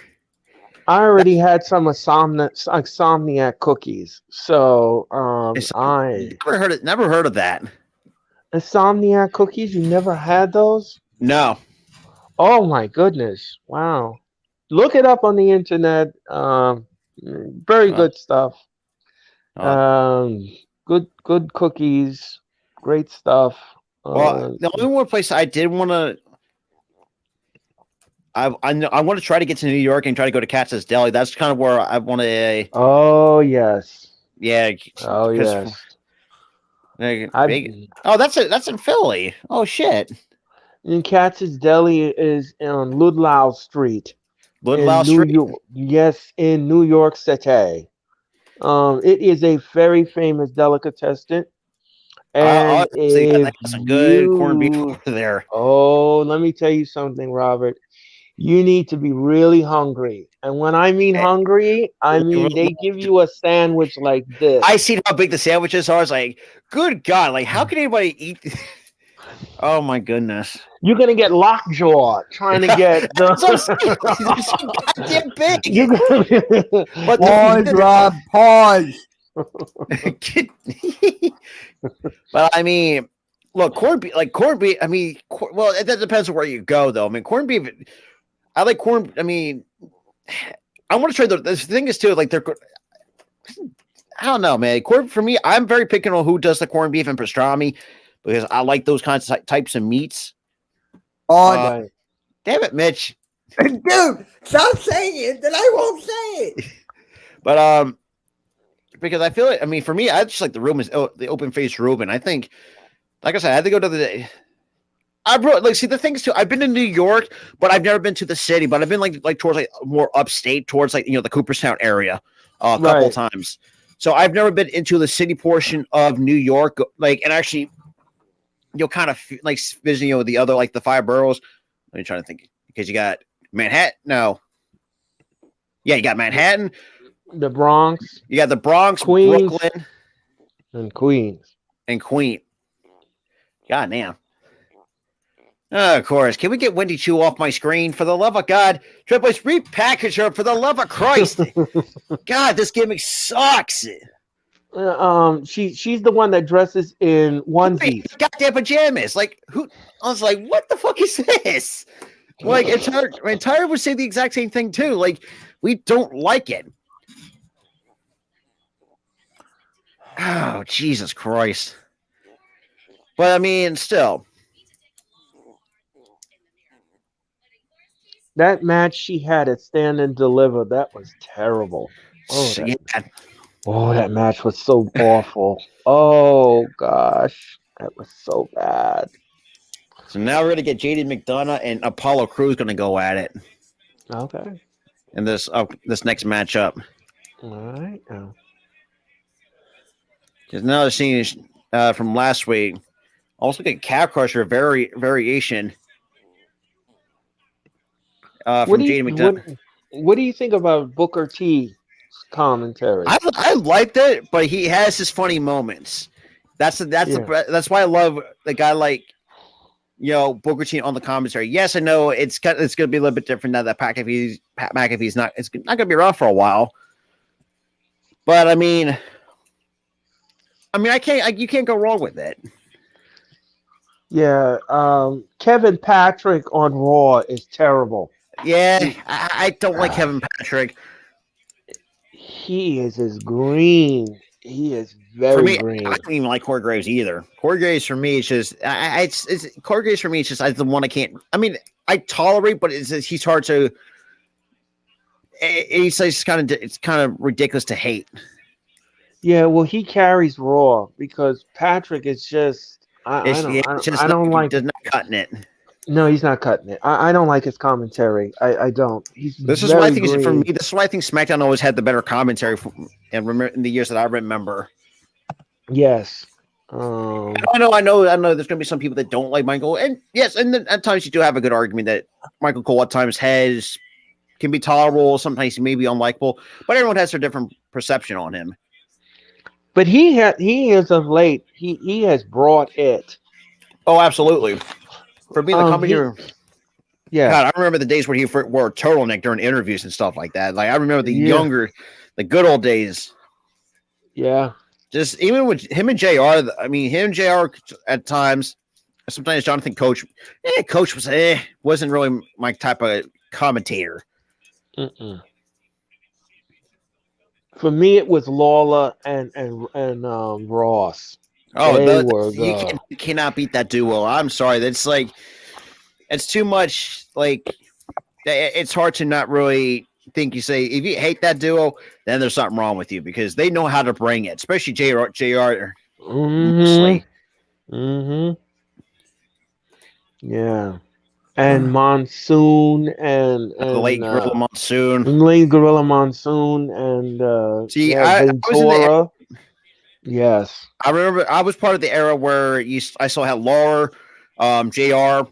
I already had some insomniac cookies, so I Never heard of that. insomniac cookies. You never had those? No. Oh my goodness! Wow, look it up on the internet. Very good stuff. Oh. good cookies, great stuff. Well, the only one place I did want to, I want to try to get to New York and try to go to Katz's Deli. That's kind of where I want to. Oh yes, Yeah. oh yes. Oh, that's in Philly. Oh shit, And Katz's Deli is on Ludlow Street Ludlow in New Street. York. Yes, in New York City. It is a very famous delicatessen. And They got if some good corned beef you, over there. oh, let me tell you something, Robert. You need to be really hungry. And when I mean Eh, hungry, I mean they give you a sandwich like this. I seen how big the sandwiches are. I was like, good God, like how can anybody eat? Oh my goodness. You're gonna get lockjaw trying to get That's what I'm the. saying. They're so goddamn big. You're gonna- But Pause, Rob. Pause. but I mean, look, corned beef, like corned beef. I mean, well, that depends on where you go, though. I mean, corned beef. I like corn. I mean, I want to try the thing is too. Like they're, I don't know, man. Corn for me, I'm very picky on who does the corned beef and pastrami because I like those kinds of types of meats. On. Right. Damn it, Mitch. Dude, stop saying it, then I won't say it. But because I feel it. I mean, for me, I just like the the open face Reuben. I think, like I said, I had to go to the. I brought like see the things too. I've been to New York, but I've never been to the city. But I've been like towards like more upstate, towards like the Cooperstown area, a couple Right. times. So I've never been into the city portion of New York, like and actually, kind of like visiting the other like the five boroughs. Let me try to think because you got Manhattan. No, yeah, you got Manhattan. The Bronx You got the Bronx, Queens. Brooklyn, and Queens. and Queen. God damn. Oh, of course. Can we get Wendy Chu off my screen? For the love of God. Triple H, repackage her for the love of Christ. God, this gimmick sucks. She's the one that dresses in onesies. Goddamn pajamas. Like, who? I was like, what the fuck is this? Like, entire would say the exact same thing, too. Like, we don't like it. Oh, Jesus Christ. But, I mean, still. That match she had at Stand and Deliver, that was terrible. Yeah. That match was so awful. Oh gosh, that was so bad. So now we're gonna get JD McDonough and Apollo Crews gonna go at it Okay, in this next matchup. all right. There's another scene from last week. Also get Calf Crusher variation from JD McDonough. What do you think about Booker T's commentary? I liked it, but he has his funny moments. That's why I love the guy like Booker T on the commentary. Yes, I know it's going to be a little bit different now that Pat McAfee's not. It's not going to be around for a while. But I mean, you can't go wrong with it. Yeah, Kevin Patrick on Raw is terrible. Yeah, I don't like Kevin Patrick. He is as green. He is very For me, green. I don't even like Corey Graves either. Corey Graves for me is just Corey Graves for me is just the one I can't. I mean, I tolerate, but he's hard to. It's kind of ridiculous to hate. Yeah, well, he carries Raw because Patrick is just. I don't like. He's not cutting it. No, he's not cutting it. I don't like his commentary. I don't. This is why I think for me. This is why I think SmackDown always had the better commentary in the years that I remember. Yes. I know. There's gonna be some people that don't like Michael, and yes, and then at times you do have a good argument that Michael Cole at times can be tolerable. Sometimes he may be unlikable, but everyone has their different perception on him. But he is of late. He has brought it. Oh, absolutely. For being the company, yeah. God, I remember the days where he wore a turtleneck during interviews and stuff like that. Like I remember the good old days. Yeah. Just even with him and JR, I mean, him and JR at times, sometimes Jonathan Coach wasn't really my type of commentator. Mm-mm. For me, it was Lawler and Ross. Oh, They were you cannot beat that duo. I'm sorry. That's like it's too much. Like it's hard to not really think. You say if you hate that duo, then there's something wrong with you because they know how to bring it, especially Jr. Mm-hmm. Mostly. Mm-hmm. Yeah. And Monsoon The late Gorilla Monsoon. Lane Gorilla Monsoon and See, yeah, I was in the. Ventura. Yes. I remember I was part of the era where I still had Laura, Jr.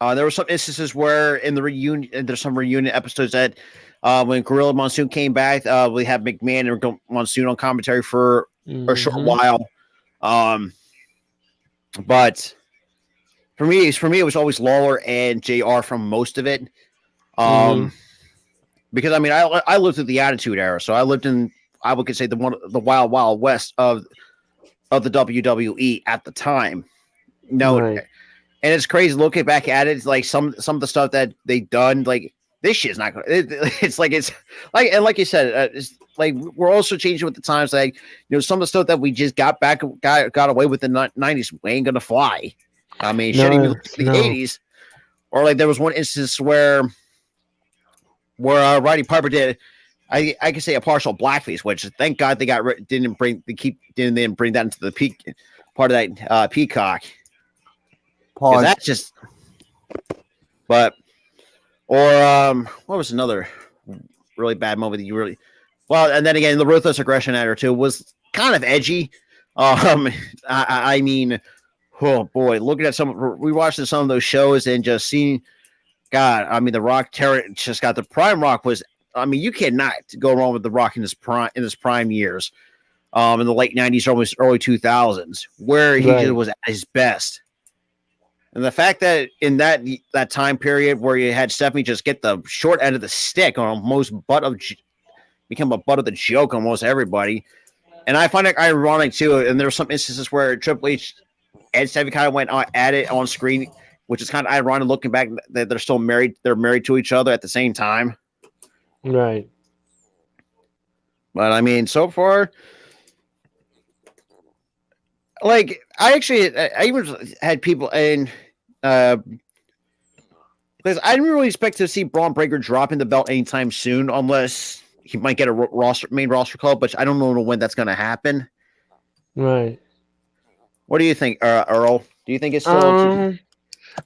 There were some instances where in the reunion, there's some reunion episodes that when Gorilla Monsoon came back, we had McMahon and Monsoon on commentary for a short Mm-hmm. while. But for me, it was always Lawler and JR from most of it. Mm-hmm. Because I mean, I lived through the Attitude Era, so I lived in I would say the wild wild west of the WWE at the time. No, Right. and it's crazy looking back at it. Like some of the stuff that they done, like this shit's not going. It's like and like you said, it's like we're also changing with the times. Like some of the stuff that we just got away with in the '90s, we ain't gonna fly. I mean, shit, even the '80s, or like there was one instance where Roddy Piper did. I can say a partial blackface, which thank God they didn't bring that into the peak part of that Peacock. Because that's just, but, or what was another really bad movie that you really, well, and then again, the Ruthless Aggression Editor too was kind of edgy. I mean, oh boy, looking at we watched some of those shows and just seeing, God, I mean, The Rock just got the prime Rock was, I mean, you cannot go wrong with The Rock in his prime years, in the late '90s, almost early 2000s, where he just was at his best. And the fact that in that time period where you had Stephanie just get the short end of the stick on almost become a butt of the joke on almost everybody. And I find it ironic too. And there were some instances where Triple H and Stephanie kind of went at it on screen, which is kind of ironic looking back that they're still married. They're married to each other at the same time. Right. But I mean, so far, like I even had people and because I didn't really expect to see Braun Breaker dropping the belt anytime soon, unless he might get a main roster call, but I don't know when that's going to happen. Right. What do you think, Earl? Do you think it's still?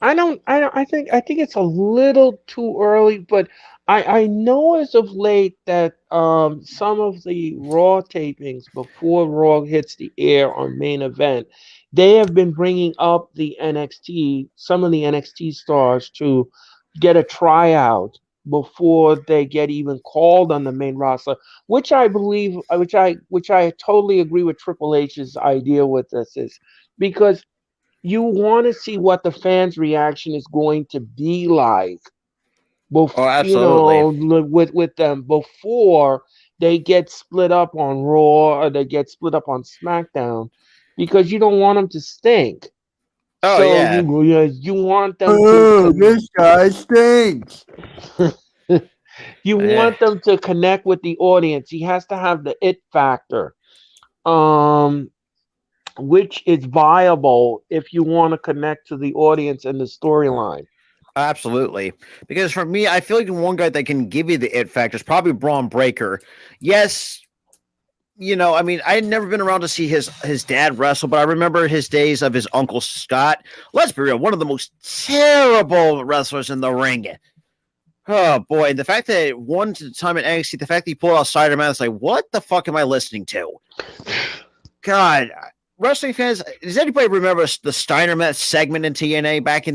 I think it's a little too early, but I know as of late that some of the Raw tapings before Raw hits the air on main event, they have been bringing up some of the NXT stars to get a tryout before they get even called on the main roster, which I believe, which I totally agree with Triple H's idea with this is because you want to see what the fans' reaction is going to be like Absolutely. with them before they get split up on Raw or they get split up on SmackDown, because you don't want them to stink. Oh So yeah. you want them to this guy stinks. you want them to connect with the audience. He has to have the it factor, which is viable if you want to connect to the audience and the storyline. Absolutely. Because for me, I feel like the one guy that can give you the it factor is probably Braun Breaker. Yes, I mean, I had never been around to see his dad wrestle, but I remember his days of his uncle Scott. Let's be real, one of the most terrible wrestlers in the ring. Oh boy, and the fact that one time in NXT, the fact that he pulled out Spider-Man, it's like, what the fuck am I listening to? God, wrestling fans, does anybody remember the Steiner segment in TNA back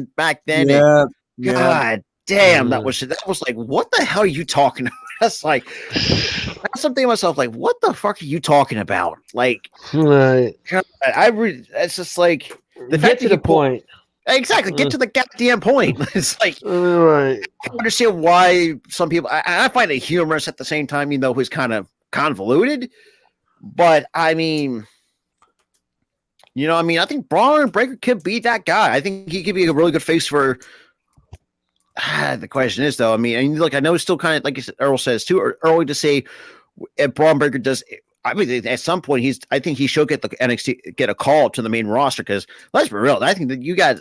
then? Yeah. God damn, that was like, what the hell are you talking about? That's like, that's something to myself, like, what the fuck are you talking about? Like, right? God, it's just like the fact to the point. Exactly, get to the goddamn point. It's like, right. I understand why some people. I find it humorous at the same time, who's kind of convoluted. But I mean. I think Braun Breaker could be that guy. I think he could be a really good face for. The question is, though, I mean, look, I know it's still kind of like Earl says, too early to say if Braun Breaker does, I mean, at some point I think he should get the NXT get a call to the main roster because let's be real, I think that you got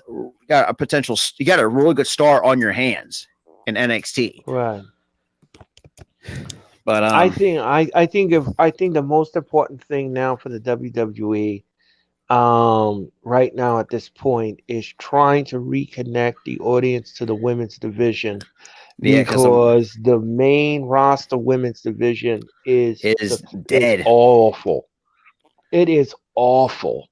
a potential, you got a really good star on your hands in NXT. Right. But I think the most important thing now for the WWE right now at this point is trying to reconnect the audience to the women's division yeah, because the main roster women's division is dead. awful. It is awful.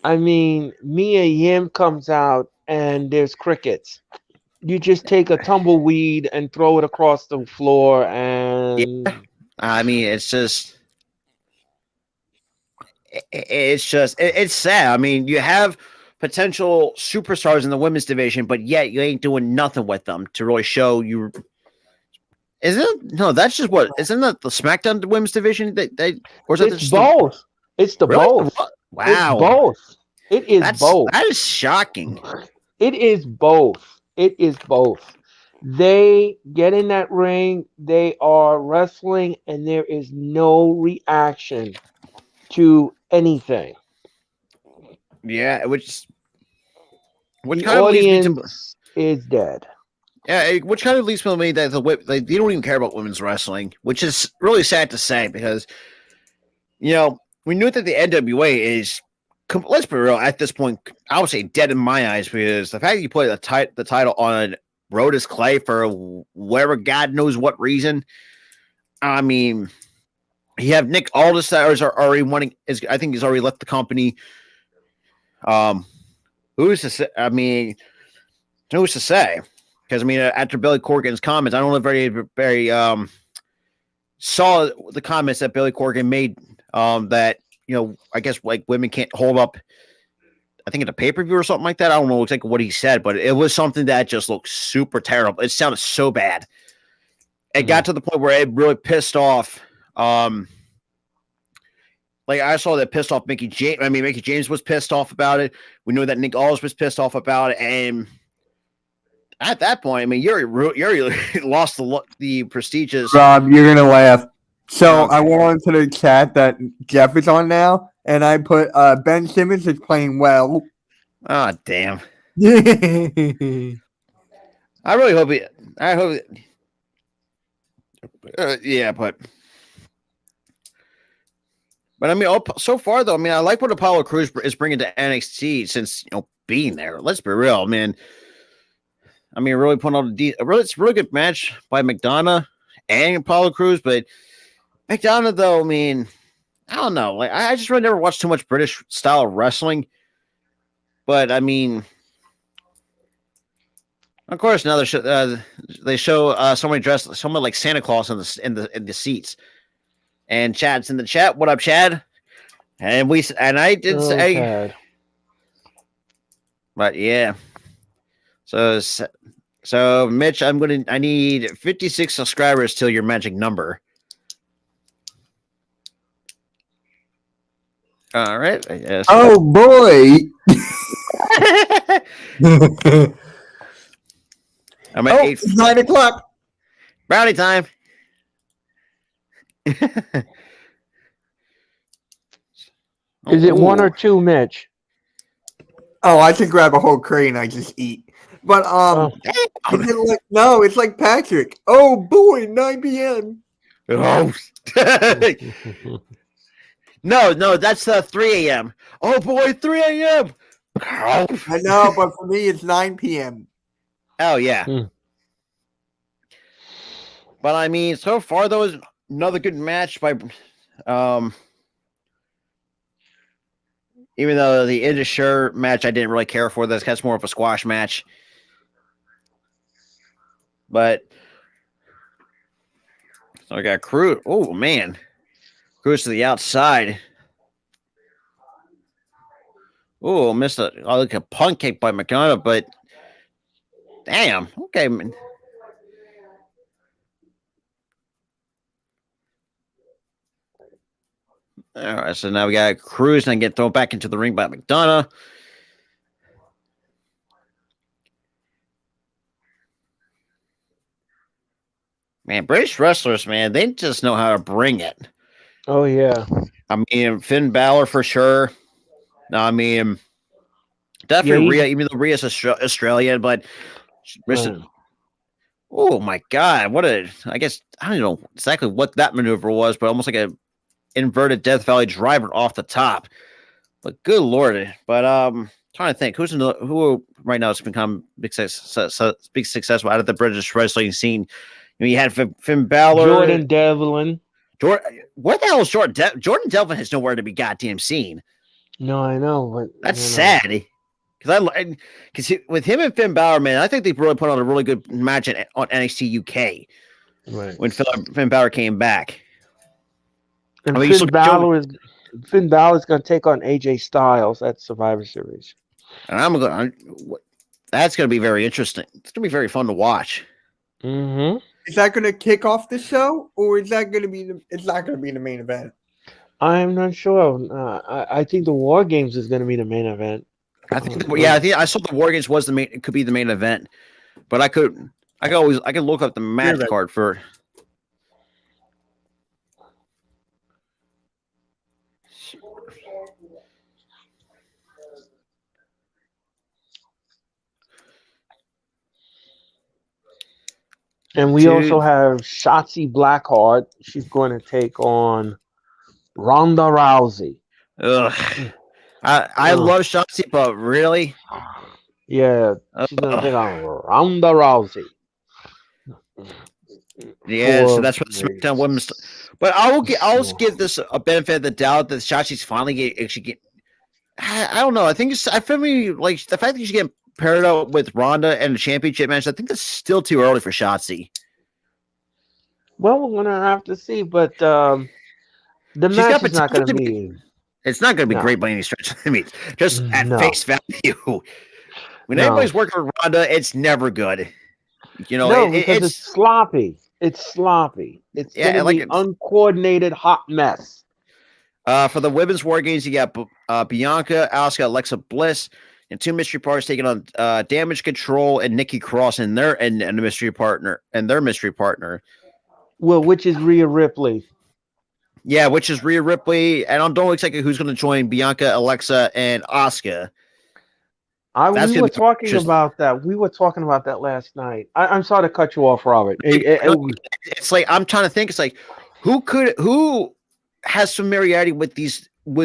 I mean, Mia Yim comes out and there's crickets. You just take a tumbleweed and throw it across the floor, and yeah. I mean, it's sad. I mean, you have potential superstars in the women's division, but yet you ain't doing nothing with them to really show you. Isn't it? No, that's just what. Isn't that the SmackDown women's division? Or is it's both. It's the really? both. Wow, it's both. It is both. That is shocking. It is both. It is both. They get in that ring, they are wrestling, and there is no reaction to anything. Yeah, which the kind of leads me to is dead. Yeah, which kind of leads me that they don't even care about women's wrestling, which is really sad to say because we knew that the NWA is, let's be real, at this point, I would say dead in my eyes because the fact that you put the title on Brodus Clay for whatever God knows what reason. I mean, you have Nick Aldis that is already wanting. I think he's already left the company. Who's to say? I mean, who's to say? Because I mean, after Billy Corgan's comments, I don't know very saw the comments that Billy Corgan made. That I guess like women can't hold up. I think at a pay-per-view or something like that. I don't know exactly what he said, but it was something that just looked super terrible. It sounded so bad. It got to the point where it really pissed off. Like I saw that pissed off Mickey James. I mean, Mickey James was pissed off about it. We know that Nick Aldis was pissed off about it. And at that point, I mean, Yuri lost the prestigious. Rob, you're going to laugh. So I went into the chat that Jeff is on now, and I put Ben Simmons is playing well. Oh, damn. I really hope it. I hope. Yeah, but I mean, so far though, I mean, I like what Apollo Crews is bringing to NXT since being there. Let's be real, man. I mean, really putting on it's a really good match by McDonough and Apollo Crews, but McDonough though, I mean, I don't know. Like, I just really never watched too much British style of wrestling, but I mean, of course, now they show somebody dressed someone like Santa Claus in the seats. And Chad's in the chat. What up, Chad? And I did say, Chad. But yeah. So Mitch, I need 56 subscribers till your magic number. All right. Oh boy. I'm at 8. It's 9 o'clock. Brownie time. Is it one or two, Mitch? Oh, I can grab a whole crate and I just eat. But it's like Patrick. Oh boy, 9 p.m. Oh. No, that's 3 a.m. Oh boy, 3 a.m. I know, but for me it's 9 p.m. Oh yeah. But I mean, so far though, is another good match by even though the Indus match I didn't really care for. That's more of a squash match. But so I got Crew. Oh man. Crews to the outside. Oh, missed like a punt kick by McDonough, but damn. Okay, man. All right, so now we got Crews and get thrown back into the ring by McDonough. Man, British wrestlers, man, they just know how to bring it. Oh yeah. I mean, Finn Balor for sure. No, I mean, definitely Yeah, Rhea, even though Rhea's Australian, but right. oh my god, I guess I don't know exactly what that maneuver was, but almost like a inverted Death Valley driver off the top. But good lord. But trying to think who right now has become big successful out of the British wrestling scene. I mean, you had Finn Balor, Jordan Devlin. What the hell is Jordan? Jordan Devlin has nowhere to be goddamn seen. No, I know, but That's sad. Because with him and Finn Balor, man, I think they really put on a really good match on NXT UK right. when Finn Balor came back. And I mean, Finn Balor is going to take on AJ Styles at Survivor Series. And that's going to be very interesting. It's going to be very fun to watch. Mm-hmm. Is that going to kick off the show, or is that going to be? It's not going to be the main event. I'm not sure. I think the War Games is going to be the main event. I think I saw the War Games was the main. It could be the main event, but I could look up the match card for. And we also have Shotzi Blackheart. She's going to take on Ronda Rousey. Ugh. I love Shotzi, but really? Yeah, she's going to take on Ronda Rousey. Yeah, so that's what SmackDown Women's. But I'll give this a benefit of the doubt that Shotzi's finally get. I don't know. I think I feel like the fact that she's getting paired up with Ronda and the championship match. I think that's still too early for Shotzi. Well, we're gonna have to see, but the match is not going to be. It's not going to be great by any stretch. I mean, just at face value, when everybody's working with Ronda, it's never good. You know, because it's sloppy. It's sloppy. It's going to be uncoordinated hot mess. For the women's War Games, you got Bianca, Asuka, Alexa Bliss, and two mystery partners taking on Damage Control and Nikki Cross and their mystery partner. Well, which is Rhea Ripley. Yeah, which is Rhea Ripley, and I don't know exactly who's going to join Bianca, Alexa, and Asuka. We were talking about that. We were talking about that last night. I'm sorry to cut you off, Robert. It's like I'm trying to think. It's like who has familiarity with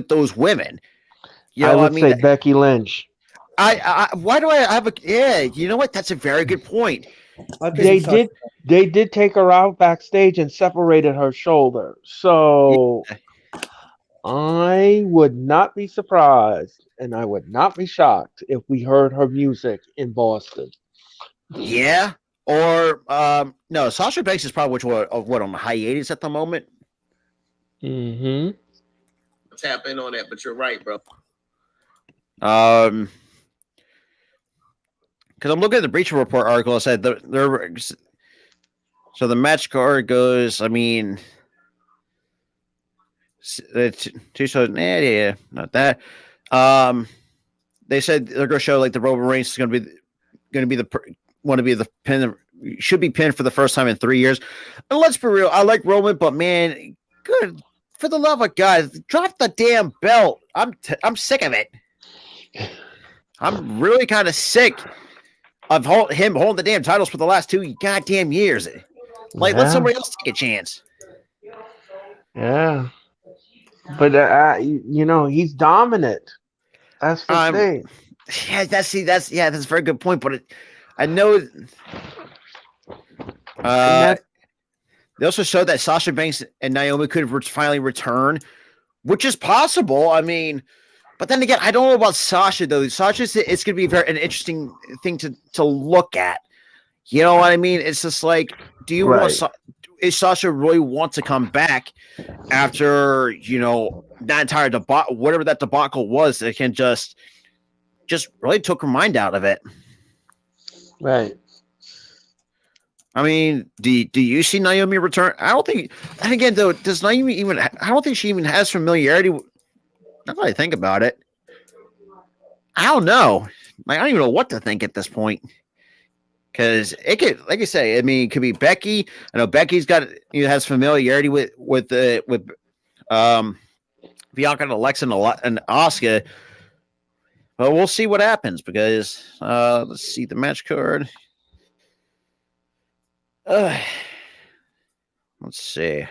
those women? You know, I would say Becky Lynch. Why do I have a? Yeah, you know what? That's a very good point. They did take her out backstage and separated her shoulder. So I would not be surprised and I would not be shocked if we heard her music in Boston. Yeah. Or no, Sasha Banks is probably on the hiatus at the moment. Mm-hmm. Tap in on that, but you're right, bro. Because I'm looking at the Bleacher Report article. I said so the match card goes. I mean, it's yeah, not that. They said they're going to show like the Roman Reigns is going to be the pin. Should be pinned for the first time in 3 years. And let's be real, I like Roman, but man, good for the love of God, drop the damn belt. I'm sick of it. I'm really kind of sick of him holding the damn titles for the last 2 goddamn years. Like, let somebody else take a chance. Yeah, but he's dominant. That's the thing. Yeah, that's a very good point. But I know. They also showed that Sasha Banks and Naomi could finally return, which is possible. I mean, but then again, I don't know about Sasha though. It's going to be an interesting thing to look at. You know what I mean? It's just like, is Sasha really want to come back after that entire debacle, whatever that debacle was? That can just really took her mind out of it. Right. I mean, do you see Naomi return? I don't think. And again, though, does Naomi even? I don't think she even has familiarity. Now that I think about it, I don't know. Like, I don't even know what to think at this point. Because it could, like I say, I mean, it could be Becky. I know Becky's got has familiarity with Bianca and Alexa and Asuka. But we'll see what happens because let's see the match card. Let's see.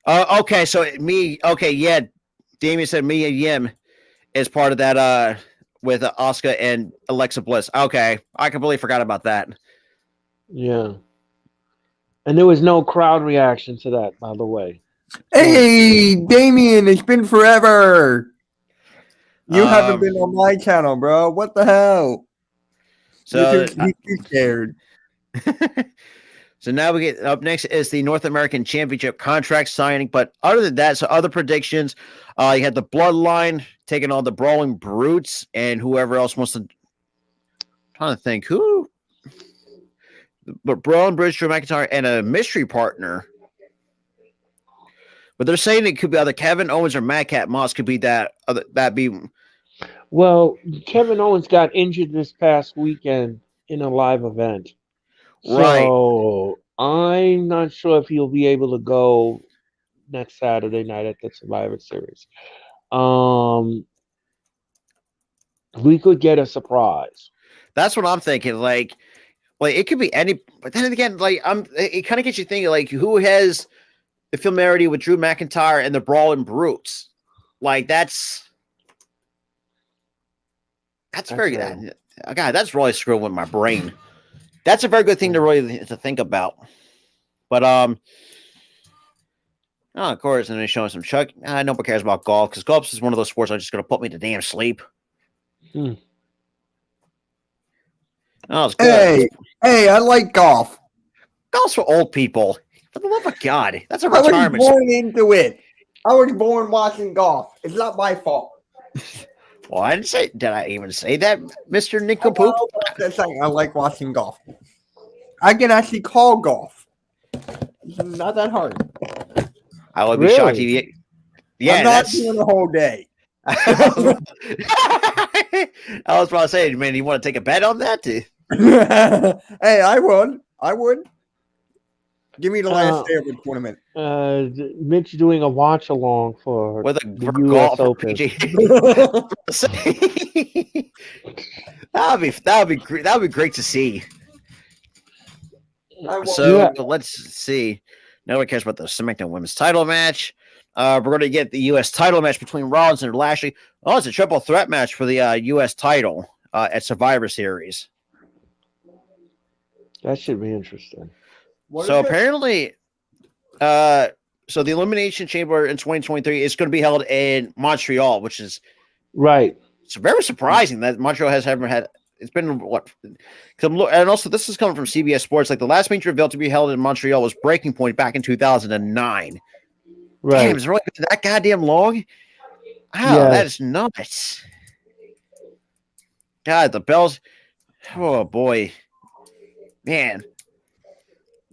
Okay, so yeah. Damien said Mia Yim is part of that with Asuka and Alexa Bliss. Okay, I completely forgot about that. Yeah. And there was no crowd reaction to that, by the way. Hey, Damien, it's been forever. You haven't been on my channel, bro. What the hell? So You're too scared. So now we get up next is the North American Championship contract signing. But other than that, so other predictions, you had the Bloodline taking on the Brawling Brutes and whoever else wants to. I'm trying to think who, but Brawling Brutes, Drew McIntyre, and a mystery partner. But they're saying it could be either Kevin Owens or Madcap Moss. Could be that. That be. Well, Kevin Owens got injured this past weekend in a live event. Right. So I'm not sure if he'll be able to go next Saturday night at the Survivor Series. We could get a surprise. That's what I'm thinking. Like it could be any. But then again, it kind of gets you thinking, like, who has the familiarity with Drew McIntyre and the Brawling Brutes? Like that's very good. God, that's really screwing with my brain. That's a very good thing to think about. But of course, and then showing some Chuck. Nobody cares about golf because golf is one of those sports that's just going to put me to damn sleep. Oh, it's good. Hey, I like golf. Golf's for old people. For the love of God, that's a I was retirement. born into it. I was born watching golf. It's not my fault. Well, I didn't say. Did I even say that, Mr. Nincompoop? I like watching golf. I can actually call golf. It's not that hard. I would be shocked if you. Yeah, I'm not doing the whole day. I was probably saying, man, you want to take a bet on that? Hey, I would. Give me the last day of the tournament. Mitch doing a watch along for With the US Open. that would be great. That would be great to see. So let's see. Nobody cares about the SmackDown Women's Title match. We're going to get the U.S. title match between Rollins and Lashley. Oh, it's a triple threat match for the U.S. title at Survivor Series. That should be interesting. So apparently, so the Elimination Chamber in 2023 is going to be held in Montreal, which is right. It's very surprising that Montreal has ever had. It's been what? And also, this is coming from CBS Sports. Like the last major event to be held in Montreal was Breaking Point back in 2009. Right. Damn, it's really that goddamn long. Wow, that is nuts. God, the bells. Oh boy, man.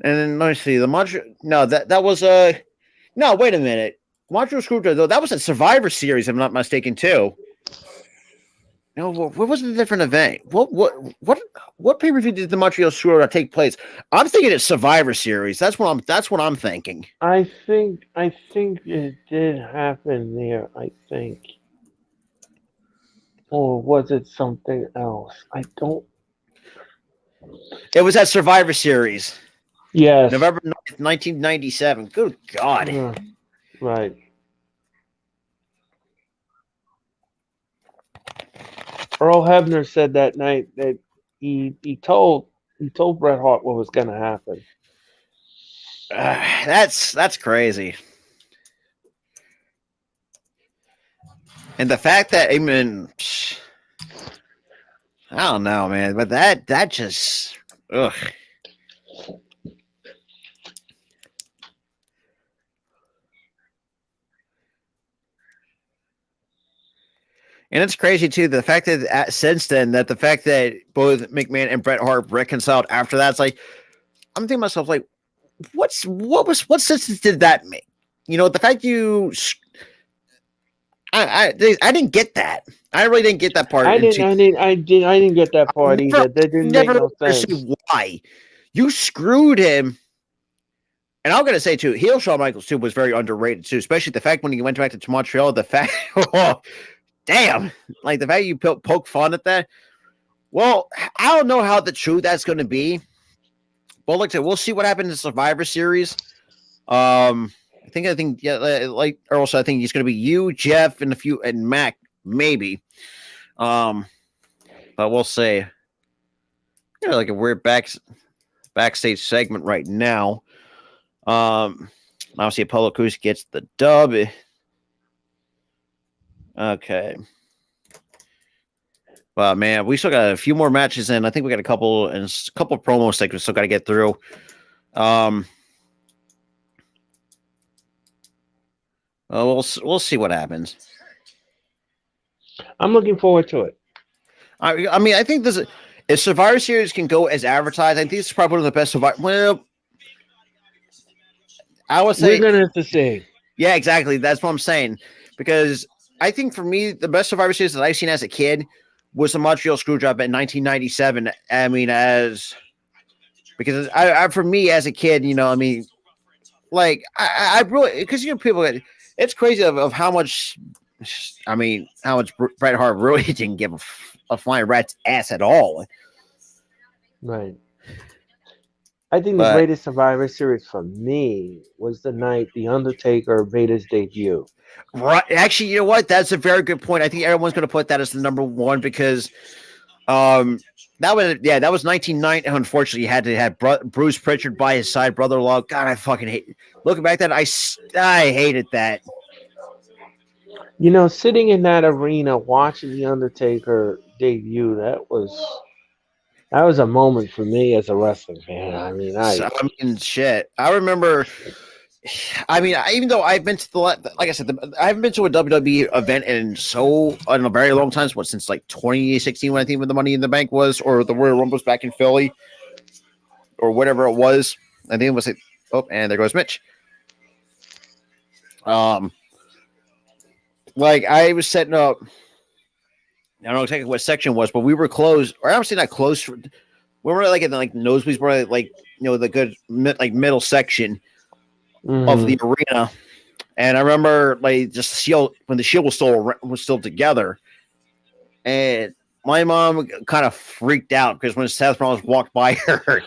And then let me see the Montreal. No, that was no. Wait a minute, Montreal Screwdriver though. That was a Survivor Series, if I'm not mistaken, too. No, what was the different event? What pay per view did the Montreal Screwdriver take place? I'm thinking it's Survivor Series. That's what I'm thinking. I think it did happen there. I think, or was it something else? I don't. It was at Survivor Series. Yes. November 9th, 1997. Good God. Right. Earl Hebner said that night that he told Bret Hart what was going to happen. That's crazy. And the fact that I don't know, man, but that just ugh. And it's crazy too. The fact that since then, the fact that both McMahon and Bret Hart reconciled after that, it's like I'm thinking to myself, like, what sense did that make? You know, the fact I didn't get that. I really didn't get that part. I didn't get that part either. That didn't make Never no sense. understood why you screwed him. And I'm gonna say too, heel Shawn Michaels too was very underrated too, especially the fact when he went back to Montreal. The fact, oh, damn, like the fact you poke fun at that. Well, I don't know how the truth that's going to be, but like I said, we'll see what happens in Survivor Series. I think, yeah, like also I think he's going to be you, Jeff, and and Mac maybe. But we'll see. Like a weird backstage segment right now. Obviously Apollo Crews gets the dub. Okay. Well, man, we still got a few more matches in. I think we got a couple promo segments still got to get through. We'll see what happens. I'm looking forward to it. I mean, I think if Survivor Series can go as advertised, I think this is probably one of the best Survivor. Well, I would say we're gonna have to see. Yeah, exactly. That's what I'm saying. Because I think for me, the best Survivor Series that I've seen as a kid was the Montreal Screwjob in 1997. I mean, because for me as a kid, you know, I mean, like I really, because people, it's crazy of how much. I mean, how much Bret Hart really didn't give a flying rat's ass at all. Right. I think the greatest Survivor Series for me was the night The Undertaker made his debut. Right. Actually, you know what? That's a very good point. I think everyone's going to put that as the number one because that was 1990. Unfortunately, you had to have Bruce Pritchard by his side, brother-in-law. God, I fucking hate it. Looking back at that, I hated that. You know, sitting in that arena watching The Undertaker debut, that was a moment for me as a wrestling fan. I mean, shit. I remember. I mean, even though I've been to like I said, I haven't been to a WWE event in a very long time. Since like 2016 when I think when the Money in the Bank was, or the Royal Rumble was back in Philly, or whatever it was. I think it was like, oh, and there goes Mitch. Like I was setting up. I don't know exactly what section it was, but we were close, or I'm saying not close. We were like in the nosebleeds, were like the good middle section of the arena, and I remember like just the Shield when the Shield was still together, and my mom kind of freaked out because when Seth Rollins walked by her,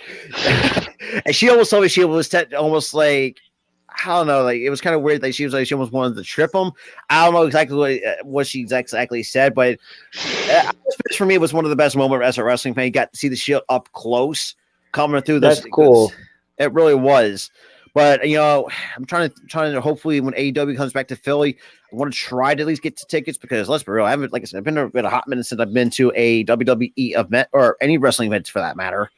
and she almost told me she was almost like. I don't know, like it was kind of weird. Like she almost wanted to trip him. I don't know exactly what she exactly said, but for me, it was one of the best moments as a wrestling fan. You got to see the Shield up close coming through. That's cool. It really was. But I'm trying to hopefully when AEW comes back to Philly, I want to try to at least get the tickets because let's be real, I haven't, like I said, I've been a hot minute since I've been to a WWE event or any wrestling event for that matter.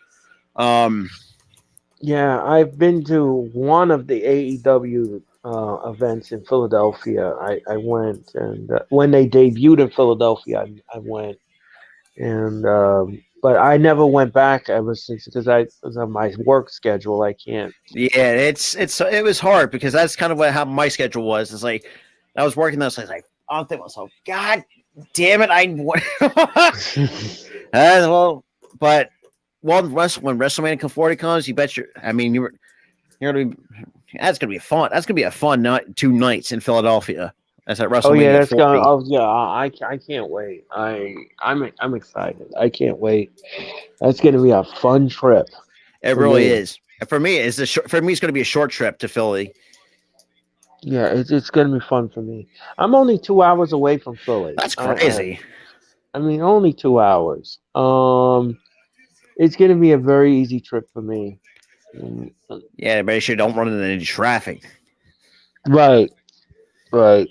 Yeah, I've been to one of the AEW events in Philadelphia. I went, and when they debuted in Philadelphia, I went, and but I never went back ever since because because of my work schedule. I can't. Yeah, it was hard because that's kind of how my schedule was. It's like I was working those. I was like, I'm thinking myself, God damn it, but. Well, when WrestleMania 40 comes, you bet you're gonna be. That's gonna be fun. That's gonna be a fun night. 2 nights in Philadelphia. That's at WrestleMania. Oh yeah, that's 40. going. Oh yeah, I can't wait. I'm excited. I can't wait. That's gonna be a fun trip. It really is. For me, it's going to be a short trip to Philly. Yeah, it's gonna be fun for me. I'm only 2 hours away from Philly. That's crazy. I mean, only 2 hours. It's going to be a very easy trip for me. Yeah, make sure you don't run into any traffic. Right. But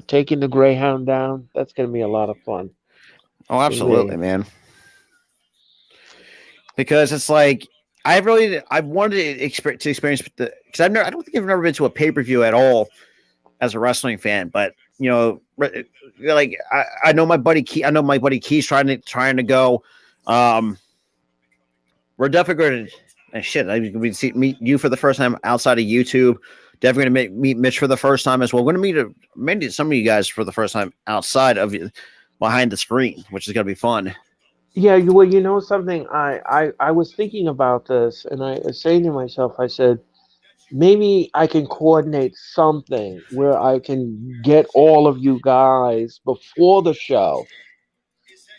taking the Greyhound down, that's going to be a lot of fun. Oh, absolutely, man. Because it's like I wanted to experience because I don't think I've ever been to a pay-per-view at all as a wrestling fan, but like I know my buddy Key's trying to go. We're definitely going to shit. I mean, meet you for the first time outside of YouTube. Definitely going to meet Mitch for the first time as well. We're going to meet some of you guys for the first time outside of behind the screen, which is going to be fun. Yeah, well, you know something, I was thinking about this, and I was saying to myself, I said, maybe I can coordinate something where I can get all of you guys before the show,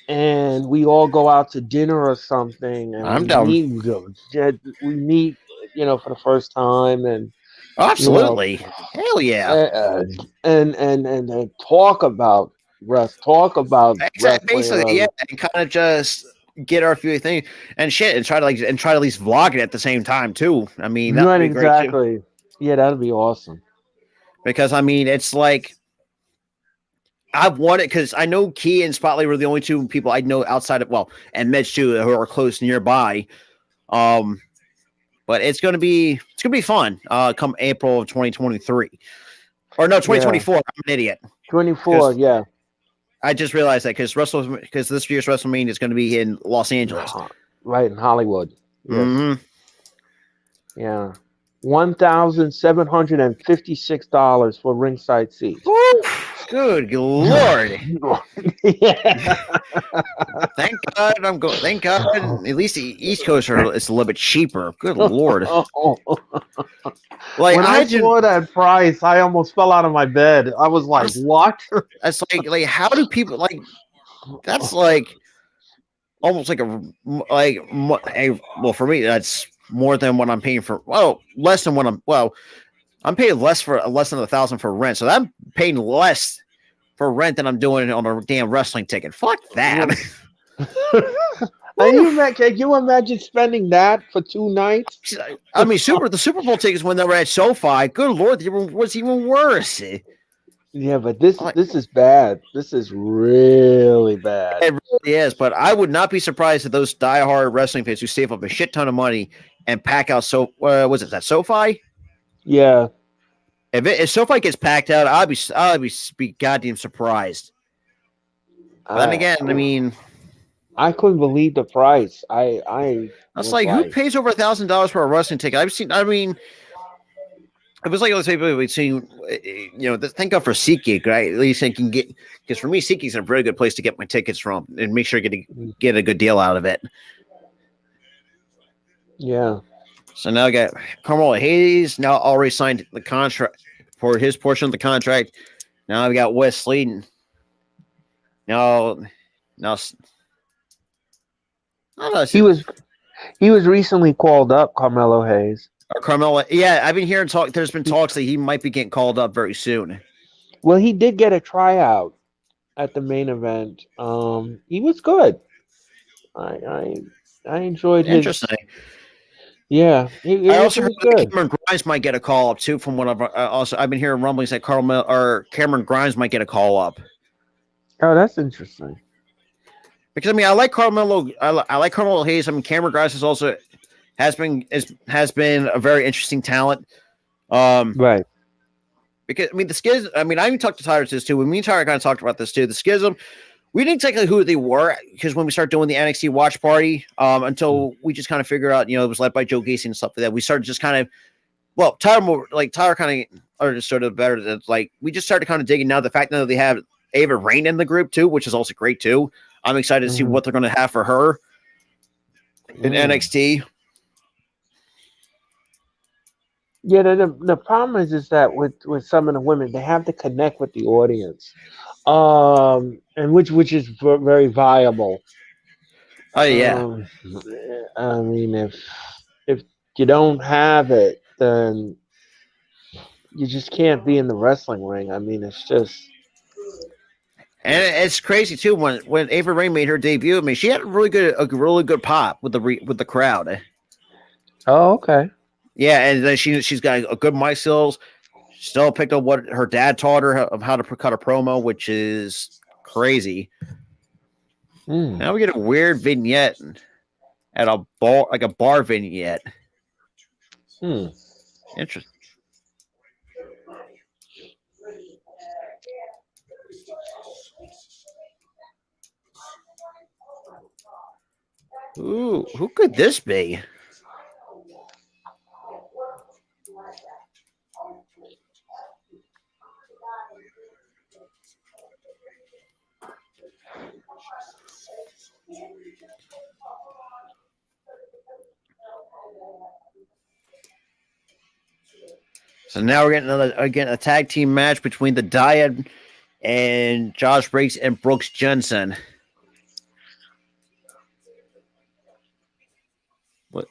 and we all go out to dinner or something, and I'm down. we meet, for the first time, and you know, Absolutely. Hell yeah. and talk about Exactly. wrestling and Basically, yeah, other. and kind of just get our few things and shit, and try to at least vlog it at the same time too. I mean, that would Right, be great too. exactly. Yeah, that'd be awesome. Because I mean, it's like I've wanted because I know Key and Spotlight were the only two people I know outside of and Mitch too who are close nearby. But it's gonna be fun. Come April of 2023, or no, Yeah, 2024. I'm an idiot. 24. Yeah, I just realized that because this year's WrestleMania is going to be in Los Angeles. right in Hollywood. Yes. Mm-hmm. Yeah, $1,756 for ringside seats. Good Lord! Yeah. Thank God Thank God. At least the East Coast is a little bit cheaper. Good Lord! Like When I saw that price, I almost fell out of my bed. I was like, "What?" That's like how do people like? That's like almost like well for me that's more than what I'm paying for. Well, less than what I'm paying less than 1,000 for rent, so I'm paying less for rent than I'm doing on a damn wrestling ticket. Fuck that. Can you imagine spending that for 2 nights? I mean, the Super Bowl tickets when they were at SoFi, good Lord, was even worse. Yeah, but this is bad. This is really bad. It really is, but I would not be surprised if those diehard wrestling fans who save up a shit ton of money and pack out was it that SoFi? Yeah. If SoFi gets packed out, I'll be goddamn surprised. But then again, I mean, I couldn't believe the price. I was like, who pays over $1,000 for a wrestling ticket? I mean, it was like those people we've seen, thank God for SeatGeek, right? At least I can get, because for me, SeatGeek's a very good place to get my tickets from and make sure I get a good deal out of it. Yeah. So now I got Carmelo Hayes now already signed the contract for his portion of the contract. Now I've got Wes Sleaton. Now, he was recently called up, Carmelo Hayes. Or Carmelo, yeah, I've been hearing talk. There's been talks that he might be getting called up very soon. Well, he did get a tryout at the main event. He was good. I enjoyed his. Interesting. Yeah, I also heard that Cameron Grimes might get a call up too. From what I've been hearing rumblings that Cameron Grimes might get a call up. Oh, that's interesting. Because I mean, I like Carmelo. I like Carmelo Hayes. I mean, Cameron Grimes has been a very interesting talent. Right. Because I mean, the Schism. I mean, I even talked to Tyler this too. When me and Tyler kind of talked about this too. The Schism. We didn't exactly who they were because when we started doing the NXT Watch Party, until we just kind of figured out, it was led by Joe Gacy and stuff like that. We started just kind of, Tyler kind of understood it better. That like we just started kind of digging now. The fact that they have Ava Rain in the group too, which is also great too. I'm excited to see what they're going to have for her in NXT. Yeah, the problem is that with some of the women, they have to connect with the audience, and which is very viable. Oh yeah. I mean, if you don't have it, then you just can't be in the wrestling ring. I mean, it's just. And it's crazy too when Ava Rain made her debut. I mean, she had a really good pop with the crowd. Oh, okay. Yeah, and then she's got a good mic skills. Still picked up what her dad taught her of how to cut a promo, which is crazy. Now we get a weird vignette at a bar, like a bar vignette. Interesting. Ooh, who could this be? So now we're getting a tag team match between the Dyad and Josh Briggs and Brooks Jensen. What?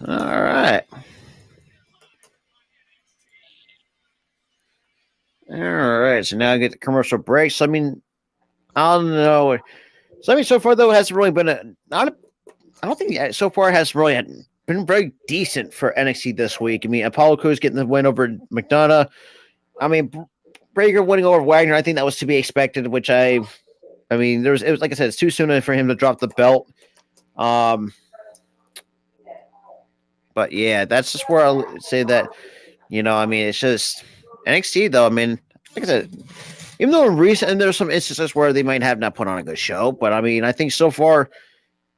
All right. All right. So now I get the commercial break. So I mean, I don't know. So I mean, so far though, it hasn't really been I don't think so far it has really been very decent for NXT this week. I mean, Apollo Crews getting the win over McDonough. I mean, Breaker winning over Wagner. I think that was to be expected. Which I mean, it was like I said, it's too soon for him to drop the belt. But yeah, that's just where I'll say that. I mean, it's just NXT though. I mean, like I said, even though in recent and there's some instances where they might have not put on a good show, but I mean, I think so far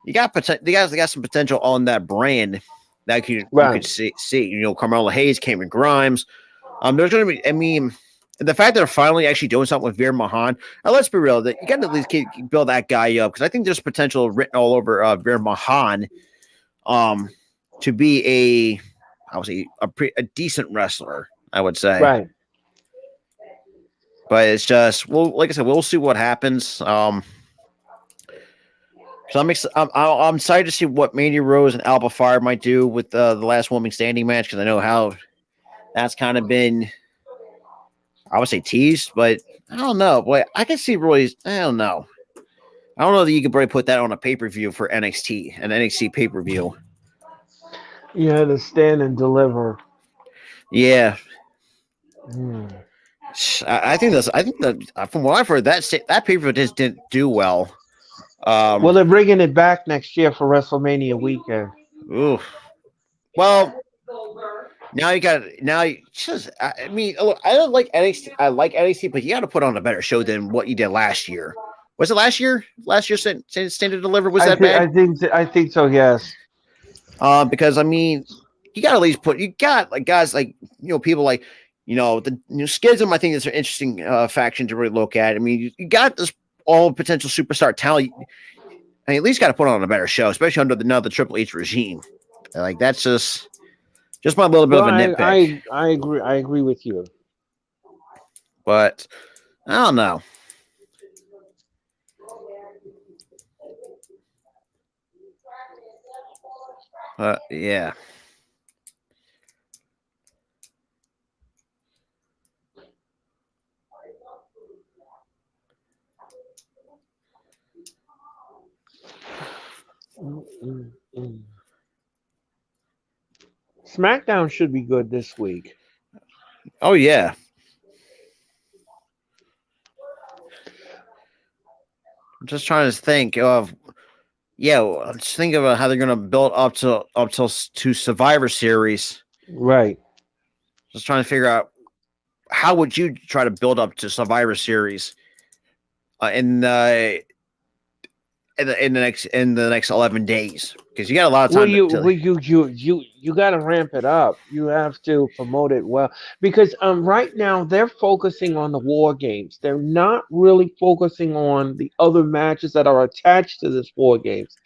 you got they got some potential on that brand that you could see. Carmelo Hayes, Cameron Grimes. There's going to be. I mean, the fact that they're finally actually doing something with Veer Mahan. Now, let's be real. That you got to at least build that guy up because I think there's potential written all over Veer Mahan, to be a decent wrestler. I would say. Right. But it's just, well, like I said, we'll see what happens. So I'm excited to see what Mandy Rose and Alba Fire might do with the last woman standing match because I know how that's kind of been, I would say, teased, but I don't know. Boy, I can see really, I don't know. I don't know that you could probably put that on a pay-per-view for NXT, an NXT pay-per-view. You had to stand and deliver. Yeah. Hmm. I think that from what I've heard, that pay-per-view just didn't do well. Well, they're bringing it back next year for WrestleMania weekend. Ooh. Well, now you got I mean, look, I don't like NXT. I like NXT, but you got to put on a better show than what you did last year. Was it last year? Last year, Stand to Deliver was that bad? I think so. Yes. Because I mean, you got to at least like guys like people like the Schism. I think is an interesting faction to really look at. I mean, you got this all potential superstar talent. I mean, at least got to put on a better show, especially under the Triple H regime. Like that's just my little bit of a nitpick. I agree. I agree with you. But I don't know. Yeah. SmackDown should be good this week. Oh yeah. I'm just trying to think of let's think about how they're going to build up to Survivor Series. Right. Just trying to figure out how would you try to build up to Survivor Series in the next 11 days because you got a lot of time. You got to ramp it up. You have to promote it well because right now they're focusing on the War Games. They're not really focusing on the other matches that are attached to this War Games.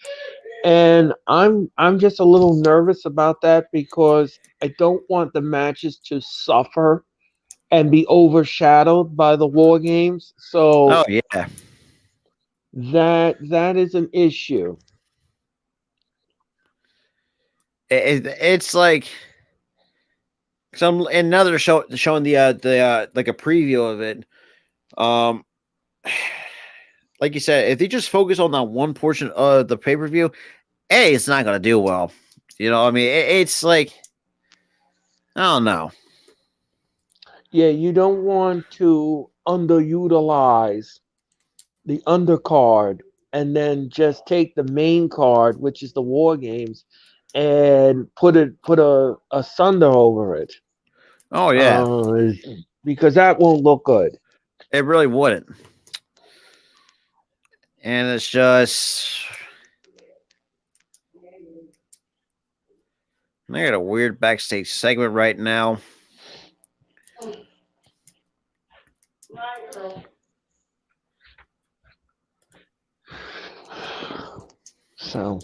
And I'm just a little nervous about that because I don't want the matches to suffer and be overshadowed by the War Games. So oh yeah, that is an issue. It's like another show showing the like a preview of it. Like you said, if they just focus on that one portion of the pay-per-view, it's not going to do well. I mean, it's like, I don't know. Yeah, you don't want to underutilize the undercard and then just take the main card, which is the War Games, and put a Sunder over it. Oh yeah, because that won't look good. It really wouldn't. And it's just, I got a weird backstage segment right now. So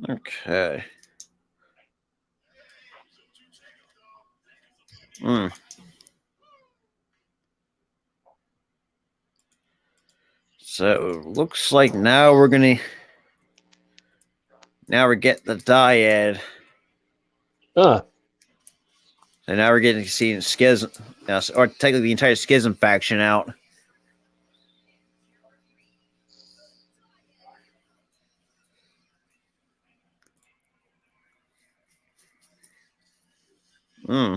Okay. Hmm. So looks like now we're getting the dyad. uh And now we're getting to see Schism, or technically the entire Schism faction out. Hmm.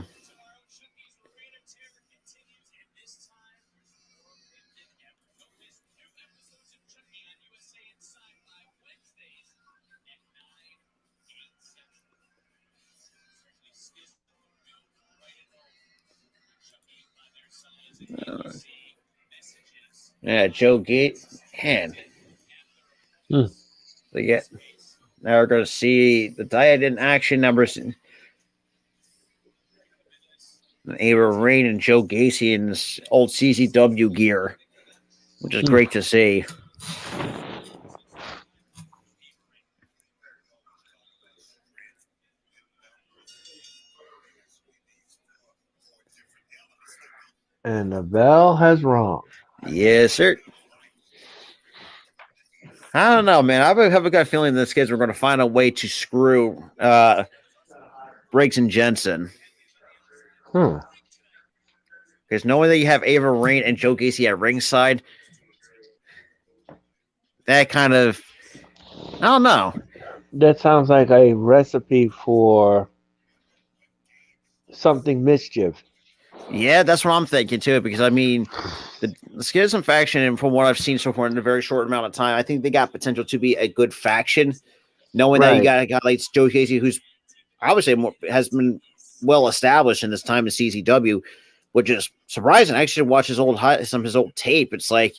Yeah, Joe Gate. Man. Hmm. So yeah, now we're going to see the dyad in action. Numbers. Ava Rain and Joe Gacy in this old CZW gear, which is great to see. and the bell has rung. Yes, sir. I don't know, man. I have a gut feeling this kids were going to find a way to screw Briggs and Jensen. Hmm. Because knowing that you have Ava Rain and Joe Gacy at ringside, that kind of, I don't know. That sounds like a recipe for something mischief. Yeah, that's what I'm thinking too. Because I mean, the Schism faction, and from what I've seen so far in a very short amount of time, I think they got potential to be a good faction. Knowing that you Right. got a guy like Joe Gacy, who's obviously has been well established in this time in CZW, which is surprising. I actually watched some of his old tape. It's like,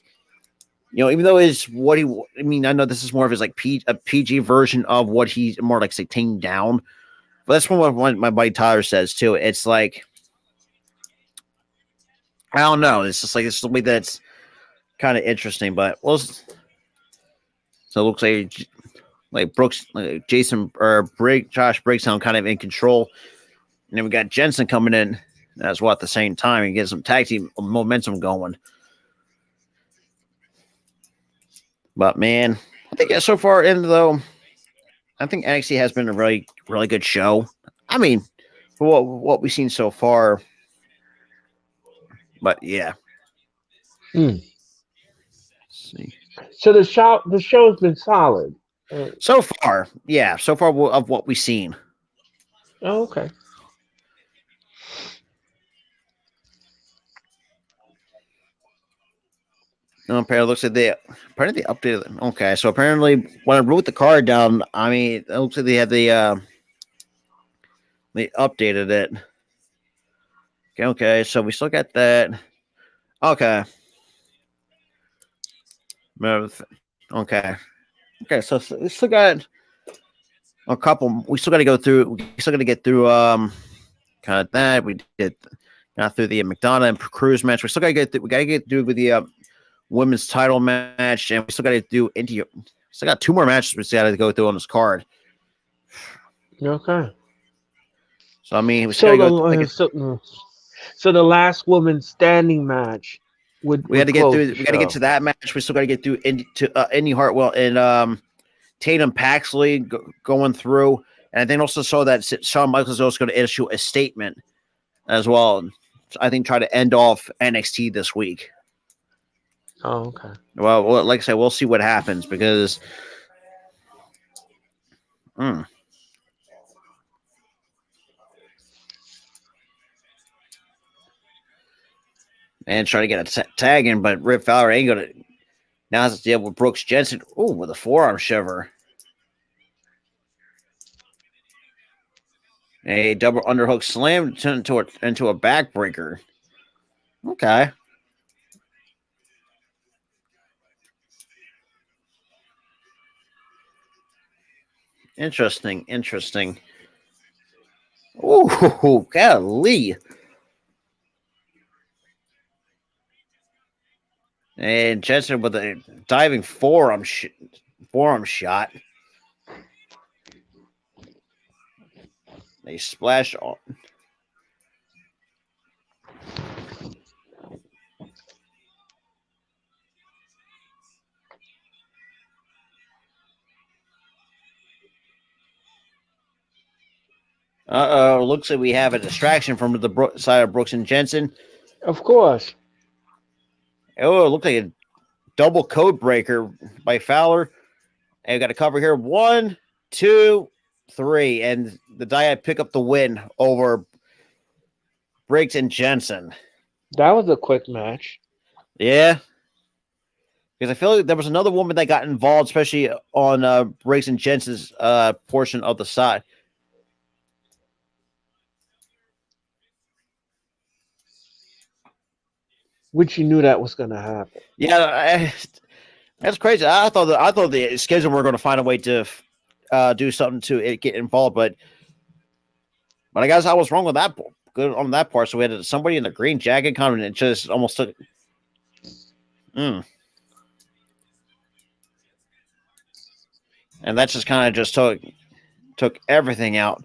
even though it's what he, I mean, I know this is more of his like a PG version of what he's more like say tamed down, but that's what my buddy Tyler says too. It's like, I don't know. It's just like it's something that's kind of interesting, but well, so it looks like Brooks, Jason or Josh Briggs sound kind of in control. And then we got Jensen coming in as well at the same time and get some tag team momentum going. But man, I think so far in though, I think NXT has been a really, really good show. I mean, for what we've seen so far. But yeah. Hmm. Let's see. So the show's been solid. So far, yeah. So far of what we've seen. Oh, okay. Apparently, looks like apparently they updated. Okay, so apparently when I wrote the card down, I mean, it looks like they had they updated it. Okay, so we still got that. Okay. Okay. Okay, so we still got a couple. We still got to go through. We still got to get through kind of that. We did got through the McDonough and Cruz match. We still got to get. We got to get through with the women's title match, and we still got to do into. Still got two more matches we still got to go through on this card. Okay. So I mean, we still got to go. So the last woman standing match would We had to get close through. the We got to get show. to that match. We still got to get through Indy Hartwell and Tatum Paxley going through, and I think also saw that Shawn Michaels is also going to issue a statement as well. I think try to end off NXT this week. Oh, okay. Well, like I said, we'll see what happens because. And try to get a tag in, but Rip Fowler ain't going to. Now has to deal with Brooks Jensen. Oh, with a forearm shiver. A double underhook slam turned into a backbreaker. Okay. Interesting. Ooh, golly. And Jensen with a diving forearm shot. They splash on. Looks like we have a distraction from the side of Brooks and Jensen. Of course. Oh, it looked like a double code breaker by Fowler. And we got a cover here. 1, 2, 3. And the Dyad pick up the win over Briggs and Jensen. That was a quick match. Yeah. Because I feel like there was another woman that got involved, especially on Briggs and Jensen's portion of the side. Which you knew that was going to happen. Yeah, that's crazy. I thought the schedule were going to find a way to do something to get involved, but I guess I was wrong with that. Good on that part. So we had somebody in the green jacket coming and it just almost took. And that just kind of just took everything out.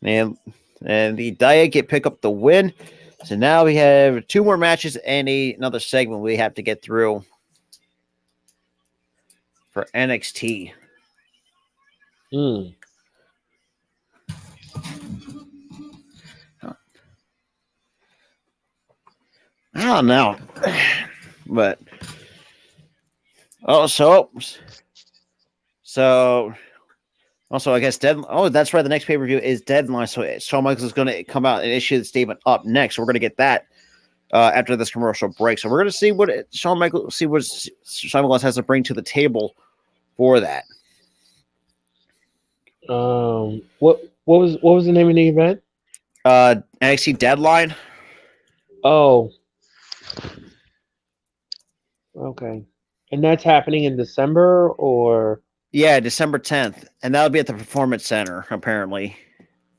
And the Diet pick up the win. So now we have 2 more matches and another segment we have to get through for NXT. Hmm. I don't know. But also I guess that's right. The next pay-per-view is Deadline. So Shawn Michaels is going to come out and issue the statement up next. So we're going to get that after this commercial break. So we're going to see what Shawn Michaels has to bring to the table for that. What was the name of the event? NXT Deadline. Oh. Okay. And that's happening in December or? Yeah, December 10th. And that'll be at the Performance Center, apparently.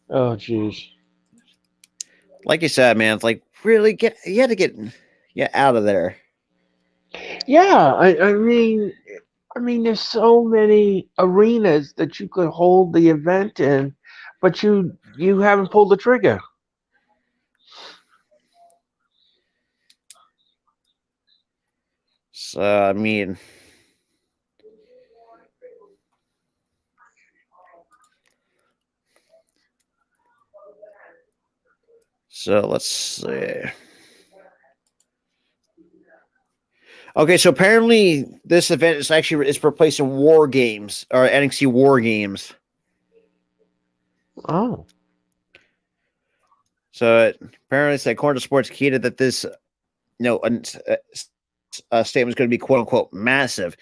Oh, jeez. Like you said, man, it's like, really you had to get out of there. Yeah, I mean, there's so many arenas that you could hold the event in, but you haven't pulled the trigger. So, I mean, so let's see. Okay, so apparently this event is replacing War Games or NXT War Games. Oh. So apparently, it's according to Sports Kita that this, statement is going to be quote unquote massive.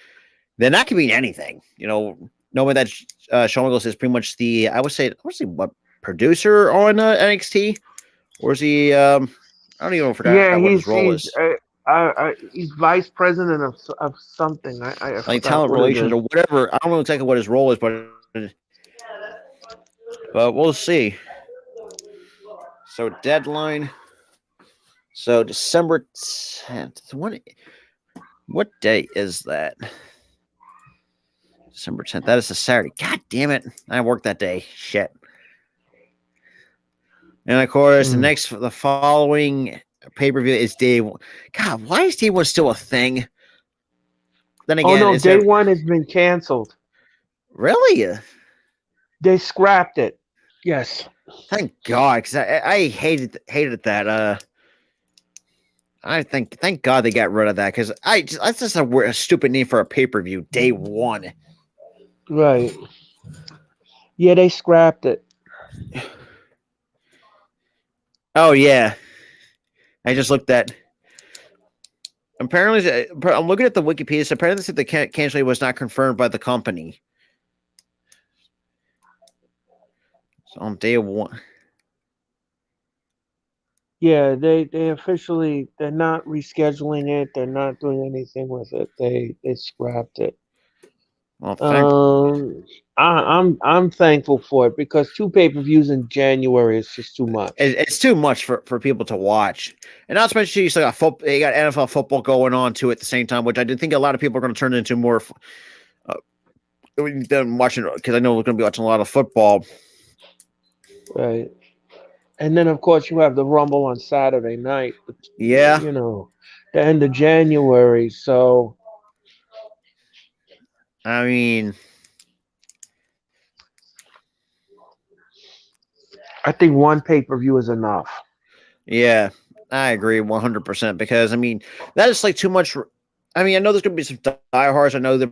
Then that could mean anything. Knowing that Shawn Michaels is pretty much I would say what producer on NXT, or is he? I don't even forget what his role is. He's vice president of something. I like talent relations or whatever. I don't know exactly what his role is, but we'll see. So Deadline. So December 10th. What day is that? December 10th. That is a Saturday. God damn it. I worked that day. Shit. And of course, the following pay-per-view is day 1. God, why is day 1 still a thing? Then again, day 1 has been canceled. Really? They scrapped it. Yes. Thank God, because I hated that. Thank God they got rid of that, because that's just a stupid name for a pay-per-view. Day 1. Right. Yeah, they scrapped it. Oh yeah, I just looked at. Apparently, I'm looking at the Wikipedia. So apparently, the cancellation was not confirmed by the company. So on day 1. Yeah, they officially, they're not rescheduling it. They're not doing anything with it. They scrapped it. Well, I'm thankful for it because 2 pay-per-views in January is just too much. it's too much for people to watch. And not to mention you still got football, you got NFL football going on too at the same time, which I did think a lot of people are going to turn into more than watching, because I know we're going to be watching a lot of football. Right. And then of course you have the Rumble on Saturday night. Yeah. You know, the end of January. So I mean, I think 1 pay-per-view is enough. yeah, I agree 100% because I mean that is like too much. I mean, I know there's going to be some diehards. I know that.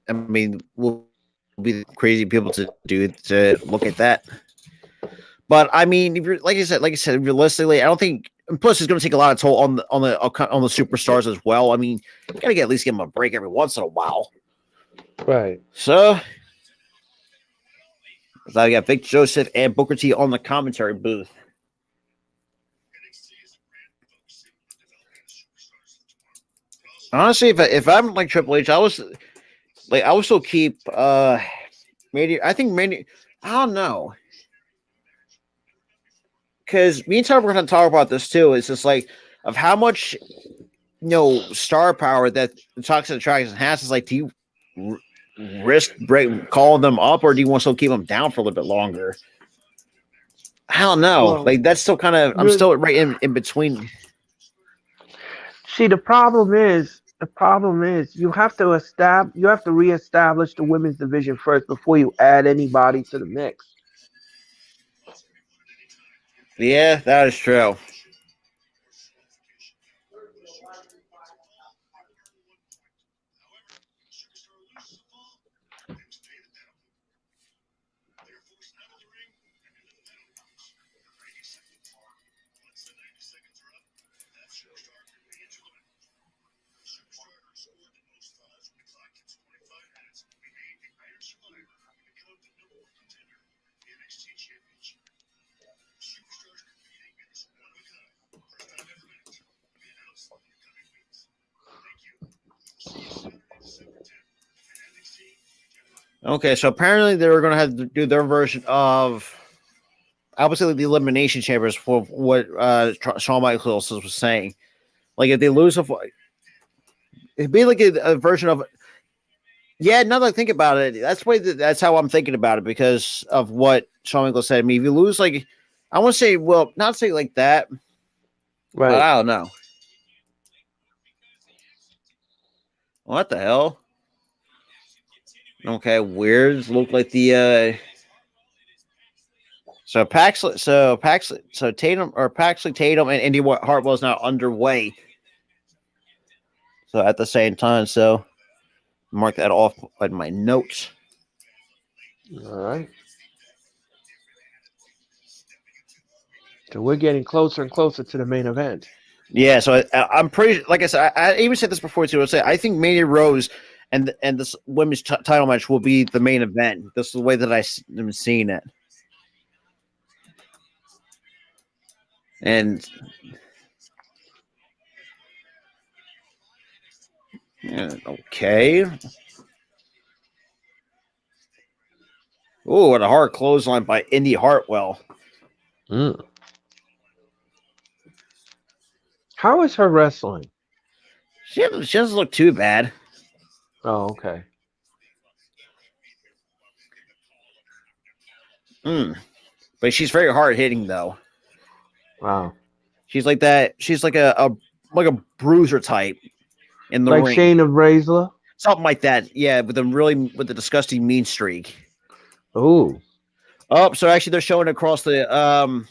I mean, we'll be crazy people to look at that. But I mean, if you're like I said, realistically, I don't think. And plus, it's going to take a lot of toll on the superstars as well. I mean, you got to at least give them a break every once in a while. Right. So, I got Vic Joseph and Booker T on the commentary booth. Honestly, if I'm like Triple H, I would still keep maybe I don't know. Because me and Tom were going to talk about this too. It's just like of how much star power that the Toxic Attraction has. Is like, do you risk calling them up, or do you want to still keep them down for a little bit longer? I don't know. Well, like that's still kind of I'm still right in between. See, the problem is you have to reestablish the women's division first before you add anybody to the mix. Yeah, that is true. Okay, so apparently they were going to have to do their version of obviously the elimination chambers for what Shawn Michaels was saying. Like if they lose, it'd be like a version of. Yeah, now that I think about it, that's how I'm thinking about it because of what Shawn Michaels said. I mean, if you lose, like I want to say, well, not say like that, Right? but I don't know. What the hell? Okay, weird. Look like the so Paxley, Tatum and Indy Hartwell is now underway. So at the same time, so mark that off on my notes. All right. So we're getting closer and closer to the main event. Yeah, so I'm pretty. Like I said, I even said this before too. I think Mandy Rose and this women's title match will be the main event. This is the way that I'm seeing it. And yeah, okay. Oh, what a hard clothesline by Indy Hartwell. Mm. How is her wrestling? She doesn't look too bad. Oh, okay. But she's very hard hitting though. Wow. She's like that. She's like a bruiser type in the like ring. Shayna Baszler? Something like that. Yeah, with the disgusting mean streak. Ooh. Oh, so actually they're showing across the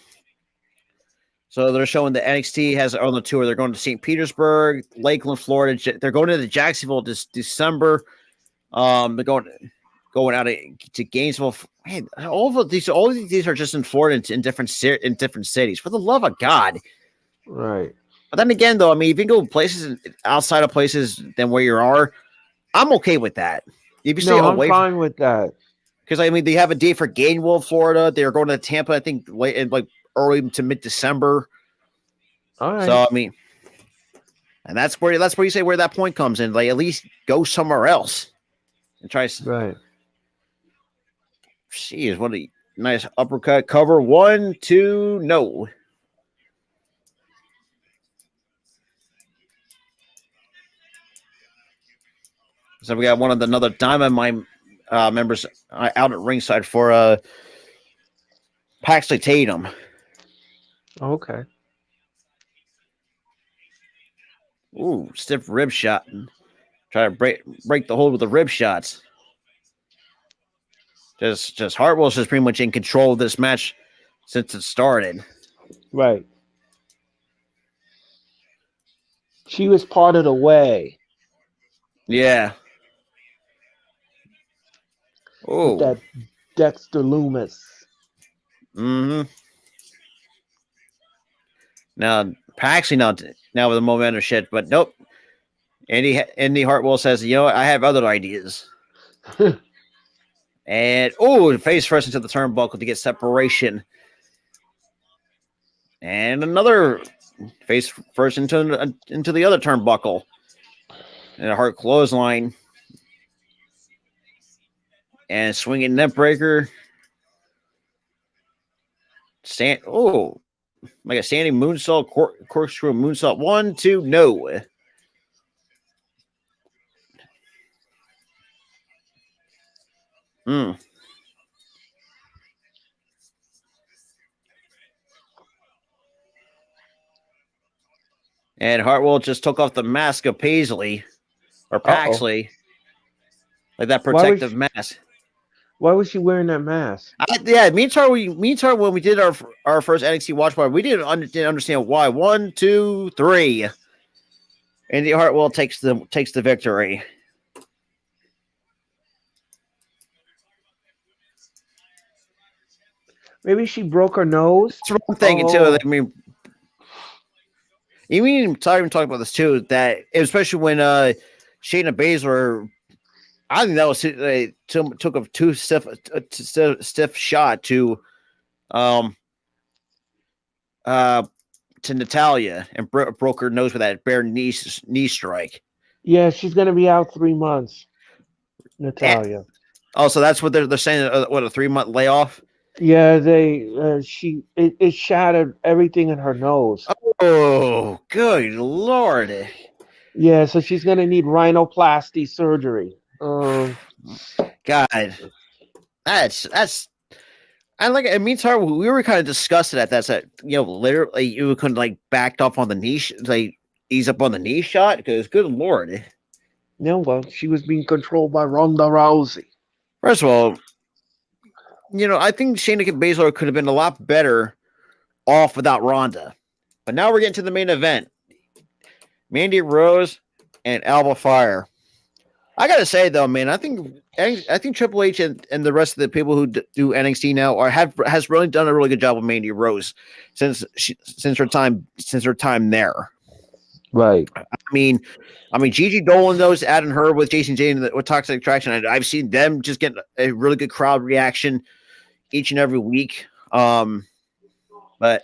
so they're showing the NXT has on the tour. They're going to St. Petersburg, Lakeland, Florida. They're going to Jacksonville this December. They're going out to Gainesville. Man, all of these are just in Florida in different cities. For the love of God. Right. But then again, though, I mean, if you go places outside of places than where you are, I'm okay with that. If you stay away, I'm fine with that. Because I mean, they have a date for Gainesville, Florida. They're going to Tampa, I think, late in like early to mid-December. All right. So I mean, And that's where you say where that point comes in. Like, at least go somewhere else and try. Right. Jeez, what a nice uppercut cover. 1, 2, no. So we got another Diamond members out at ringside for Paxley Tatum. Okay. Ooh, stiff rib shot. Try to break the hold with the rib shots. Just Hartwell's just pretty much in control of this match since it started. Right. She was part of the way. Yeah. With Oh. that Dexter Loomis. Mm-hmm. Now Paxley now with the momentum shit, but nope. Andy Hartwell says, you know what, I have other ideas. And face first into the turnbuckle to get separation. And another face first into the other turnbuckle. And a Hart clothesline. And swinging neck breaker. Like a standing moonsault, corkscrew moonsault. 1, 2, no. And Hartwell just took off the mask of Paisley or Paxley. Like that protective mask. Why was she wearing that mask? Me and Tar, when we did our first NXT Watch Party, we didn't understand why. 1, 2, 3. Andy Hartwell takes the victory. Maybe she broke her nose. That's what I'm thinking too. I mean, even talking about this too. That especially when Shayna Baszler, I think that was took a too stiff shot to Natalia and broke her nose with that bare knee strike. Yeah, she's gonna be out 3 months. Natalia. So that's what they're saying. What, a 3-month layoff? Yeah, it shattered everything in her nose. Oh, good Lord! Yeah, so she's gonna need rhinoplasty surgery. God, that's. I like. I mean, sorry, we were kind of disgusted at that. Literally, you couldn't like backed off on the knee, like ease up on the knee shot because, good Lord. No, well, she was being controlled by Ronda Rousey. First of all, I think Shayna Baszler could have been a lot better off without Ronda. But now we're getting to the main event. Mandy Rose and Alba Fire. I gotta say though, man, I think Triple H and the rest of the people who do NXT now has really done a really good job with Mandy Rose since her time there. Right. I mean, Gigi Dolan knows adding her with Jason Jane with Toxic Attraction. I've seen them just get a really good crowd reaction each and every week. But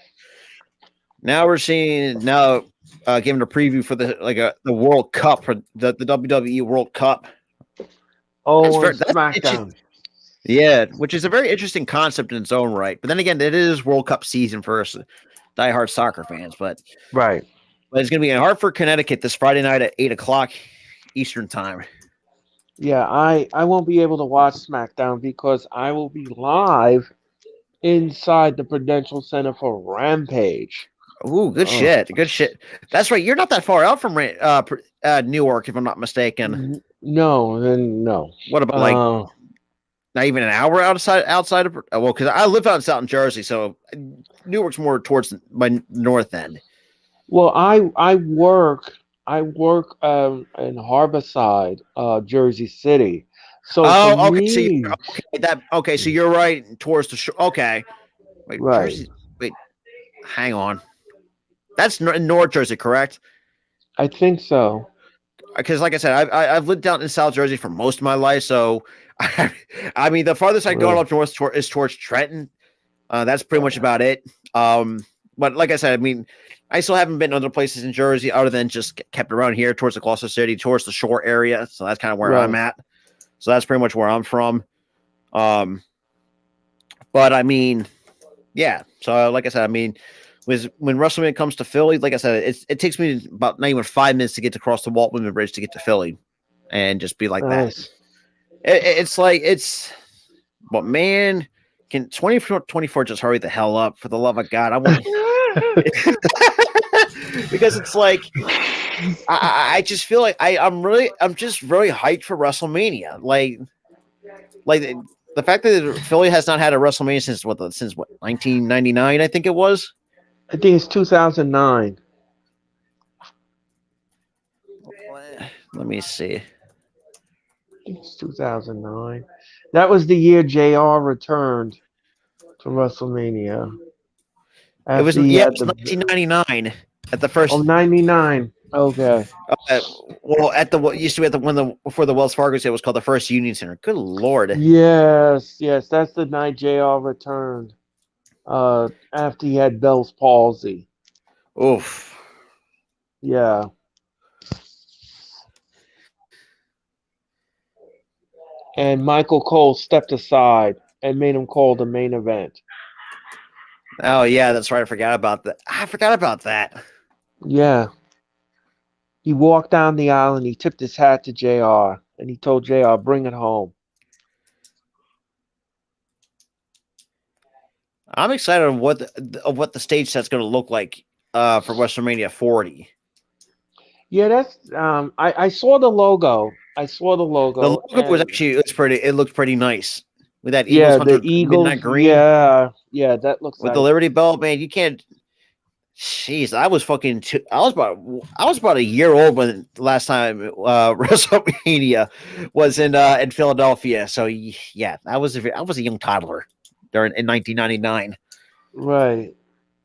now we're seeing giving a preview for the World Cup, for the WWE World Cup. That's SmackDown. Yeah, which is a very interesting concept in its own right. But then again, it is World Cup season for us diehard soccer fans. But right. But it's going to be in Hartford, Connecticut this Friday night at 8:00 Eastern time. Yeah, I won't be able to watch SmackDown because I will be live inside the Prudential Center for Rampage. Ooh, good shit. Good shit. That's right. You're not that far out from Newark, if I'm not mistaken. No. What about not even an hour outside of? Well, because I live out in Jersey, so Newark's more towards my north end. Well, I work in Harborside, Jersey City. So okay. So you're right towards the shore. Okay, wait, right. Jersey, wait, hang on. That's in North Jersey, correct? I think so. Because, like I said, I've lived down in South Jersey for most of my life. So, I mean, the farthest I go up north is towards Trenton. That's pretty much about it. but like I said, I mean, I still haven't been other places in Jersey other than just kept around here towards the Gloucester City, towards the shore area. So that's kind of where Right. I'm at. So that's pretty much where I'm from. But I mean, yeah. So like I said, I mean, when WrestleMania comes to Philly, like I said, it takes me about not even 5 minutes to get to cross the Walt Whitman Bridge to get to Philly, and just be like Nice. that. It's like but man, can 24 just hurry the hell up for the love of God? I want because it's like I just feel like I'm just really hyped for WrestleMania. Like the fact that Philly has not had a WrestleMania since 1999, I think it was. I think it's 2009. Let me see. I think it's 2009. That was the year JR returned to WrestleMania. It was After he had it was 1999 at the first. 99. Okay. Well, at the what used to be at the one before the Wells Fargo, it was called the First Union Center. Good lord. Yes, that's the night JR returned. After he had Bell's palsy. Oof. Yeah. And Michael Cole stepped aside and made him call the main event. Oh yeah, that's right. I forgot about that. I forgot about that. Yeah. He walked down the aisle and he tipped his hat to JR and he told JR, bring it home. I'm excited of what the stage set's going to look like for WrestleMania 40. Yeah, that's I saw the logo. I saw the logo. The logo was and- actually it looked pretty nice with that yeah, Eagles Hunter the Eagles. midnight green Yeah, that looks with like the Liberty Bell. Man, you can't. Jeez, I was about a year old when the last time WrestleMania was in Philadelphia. So yeah, I was a young toddler in 1999. right.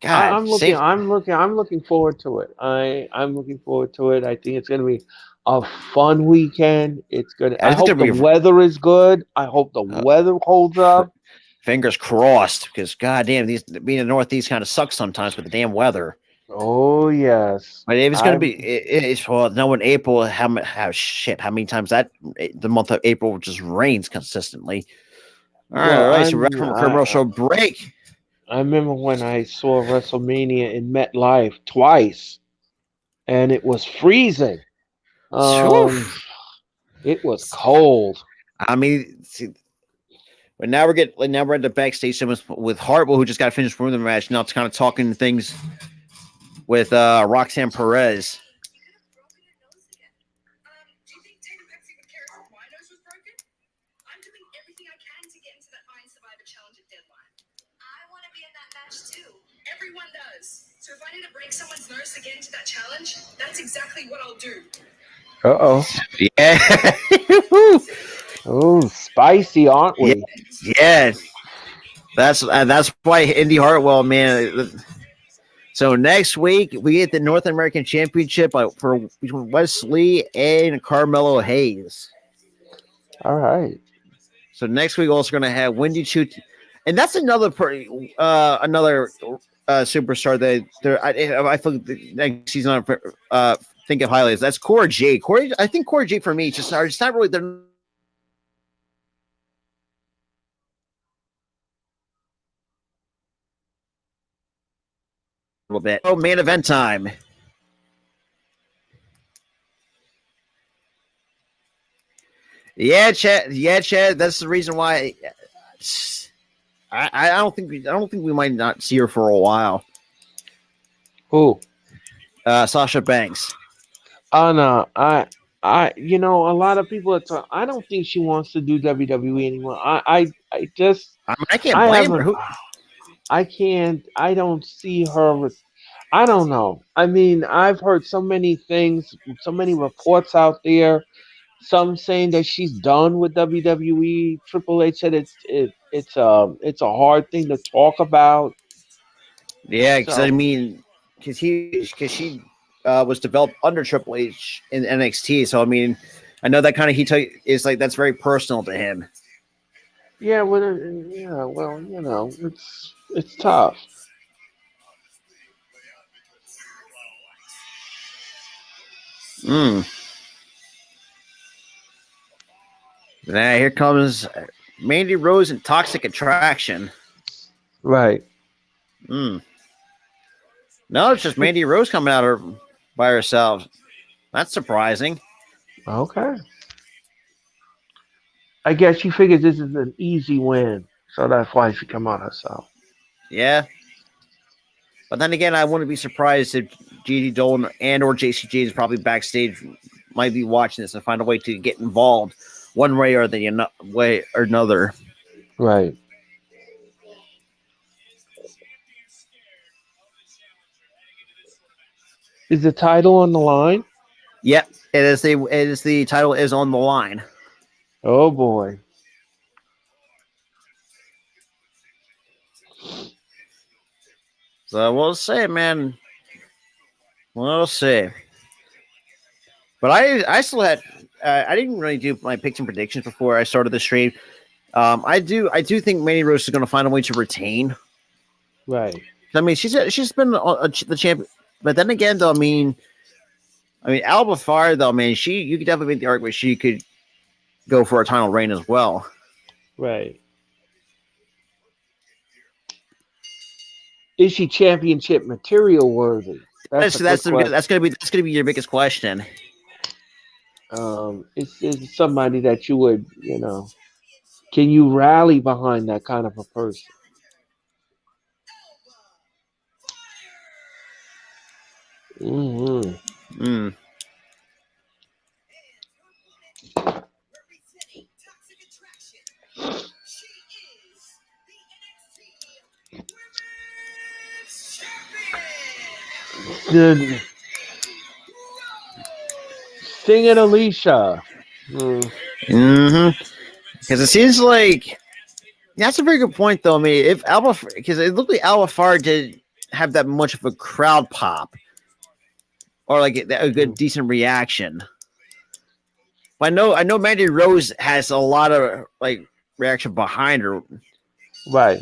God, I'm looking forward to it. I'm looking forward to it. I think it's gonna be a fun weekend. I I think hope there'll the be weather is good. I hope the weather holds up. fingers crossed because goddamn, these being in the Northeast kind of sucks sometimes with the damn weather. Oh yes. But if it's going to be, it's well, no, in April, how many times the month of April just rains consistently. All right, so we're back from a commercial break. I remember when I saw WrestleMania in MetLife twice, and it was freezing. It was cold. I mean, see, but now we're at the backstage with Hartwell, who just got finished with the match. Now it's kind of talking things with Roxanne Perez. Everyone does. So if I need to break someone's nose to get into that challenge, that's exactly what I'll do. Uh-oh. Yeah. Oh, spicy, aren't we? Yeah. That's why Indy Hartwell, man. So next week we get the North American Championship for between Wes Lee and Carmelo Hayes. All right. So next week also going to have Wendy Chu, and that's another superstar that I feel next season think of highlights. That's Cora Jade. I think Cora Jade for me it's not really they're a little bit. Oh, main event time. Yeah, Chad. Yeah, Chad. That's the reason why. I don't think we might not see her for a while. Who? Sasha Banks. Oh no, a lot of people are talking. I don't think she wants to do WWE anymore. I just, I mean, I can't blame her. I can't. I don't see her. I don't know. I mean, I've heard so many things, so many reports out there. Some saying that she's done with WWE. Triple H said it's a hard thing to talk about. Yeah, because So I mean, because she was developed under Triple H in NXT. So I mean, I know that kind of is like that's very personal to him. yeah, well, it's tough. Mm. Now here comes Mandy Rose and Toxic Attraction. Right. Mm. No, it's just Mandy Rose coming out by herself. That's surprising. Okay. I guess she figures this is an easy win, so that's why she come out herself. Yeah. But then again, I wouldn't be surprised if Gigi Dolan and or JCJ is probably backstage, might be watching this and find a way to get involved one way or the way or another. Right. Is the title on the line? Yep, the title is on the line. Oh boy. So we'll see, man. We'll see. But I still had I didn't really do my picks and predictions before I started the stream. I do think Mandy Rose is going to find a way to retain. Right. I mean, she's been the champion, but then again, though, I mean, Alba Fire, though, man, you could definitely make the argument she could go for a title reign as well. Right. Is she championship material worthy? That's gonna be your biggest question. It's somebody that you would, can you rally behind that kind of a person? Mm-hmm. Mm. Singing Alicia. Mm-hmm. Because it seems like that's a very good point, though. I mean, if because it looked like Alba Fire did have that much of a crowd pop or like a good decent reaction. But I know Mandy Rose has a lot of like reaction behind her. Right.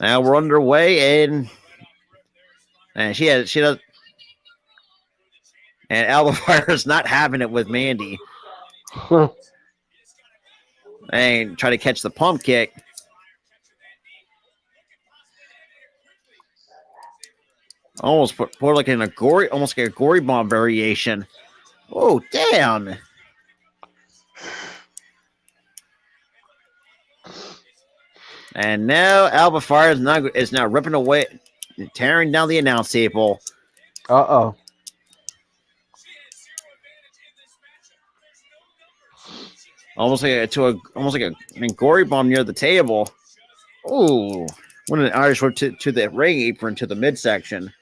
Now we're underway, and she does, and Alba Fire is not having it with Mandy. And try to catch the pump kick. Almost put like in almost like a gory bomb variation. Oh, damn. And now Alba Fire is now ripping away, tearing down the announce table. Uh-oh. Almost like a gory bomb near the table. Oh, went an Irish whip to the ring apron to the midsection.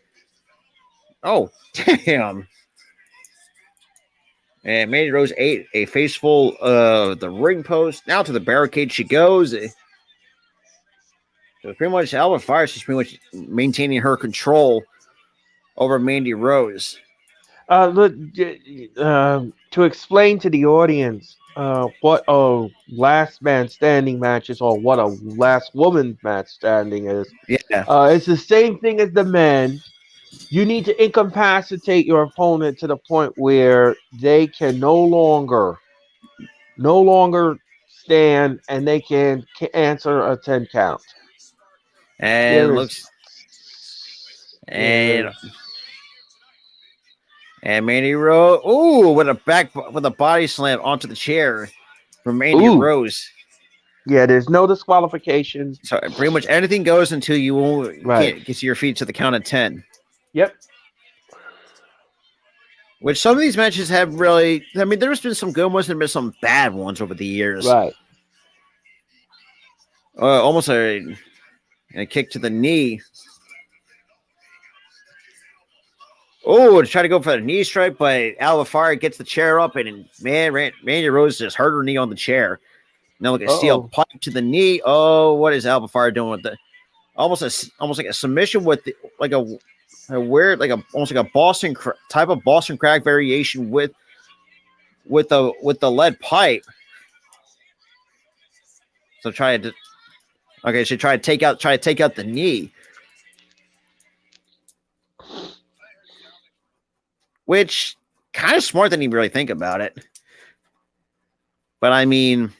Oh, damn. And Mandy Rose ate a face full of the ring post. Now to the barricade she goes. So pretty much Alba Fire, she's pretty much maintaining her control over Mandy Rose. Look, to explain to the audience what a last man standing match is or what a last woman match standing is. Yeah. It's the same thing as the men. You need to incapacitate your opponent to the point where they can no longer stand and they can answer a 10 count. And and Mandy Rose, with a body slam onto the chair from Mandy Rose. Yeah, there's no disqualification. So pretty much anything goes until you can't get to your feet to the count of 10. Yep. Which some of these matches have really, I mean, there's been some good ones and been some bad ones over the years. Right. Almost a kick to the knee. Oh, to try to go for the knee strike, but Alba Fire gets the chair up, and Mandy Rose just hurt her knee on the chair. Now look at steel pipe to the knee. Oh, what is Alba Fire doing with the almost like a submission with a weird almost like a Boston type of Boston Crab variation with the lead pipe. So she tried to take out the knee. Which kind of smart than you really think about it. But I mean,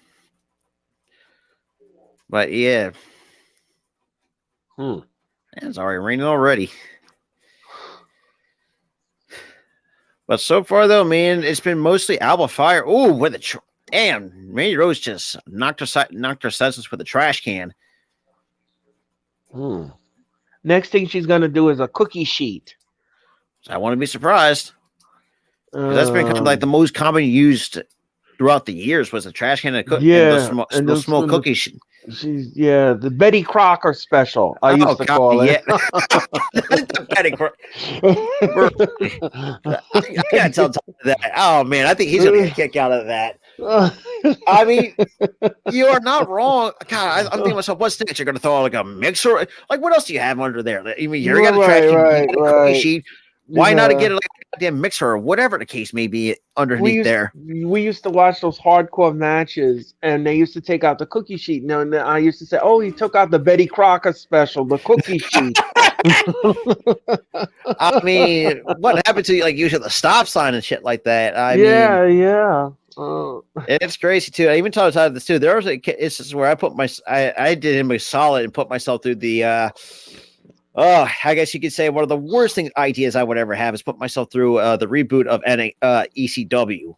but yeah. It's already raining already. But so far, though, man, it's been mostly Alba Fire. Oh, with a damn, Mandy Rose just knocked her senseless with a trash can. Next thing she's gonna do is a cookie sheet. So I wouldn't be surprised. That's been kind of like the most common used throughout the years was a trash can and the small cookie sheet. She's the Betty Crocker special. I used to call it. Betty Crocker. I gotta tell Tom that. Oh man, I think he's gonna get a kick out of that. I mean, you are not wrong. God, I'm thinking to myself, what's next? You're gonna throw like a mixer? Like, what else do you have under there? I mean, you got a trash can, you got a cookie sheet. Why not get like a goddamn mixer or whatever the case may be underneath there? We used to watch those hardcore matches, and they used to take out the cookie sheet. And I used to say, "Oh, he took out the Betty Crocker special, the cookie sheet." I mean, what happened to like usually the stop sign and shit like that? I mean, it's crazy too. I even told Todd this too. There was this is where I did him a solid and put myself through the. I guess you could say one of the worst ideas I would ever have is put myself through the reboot of ECW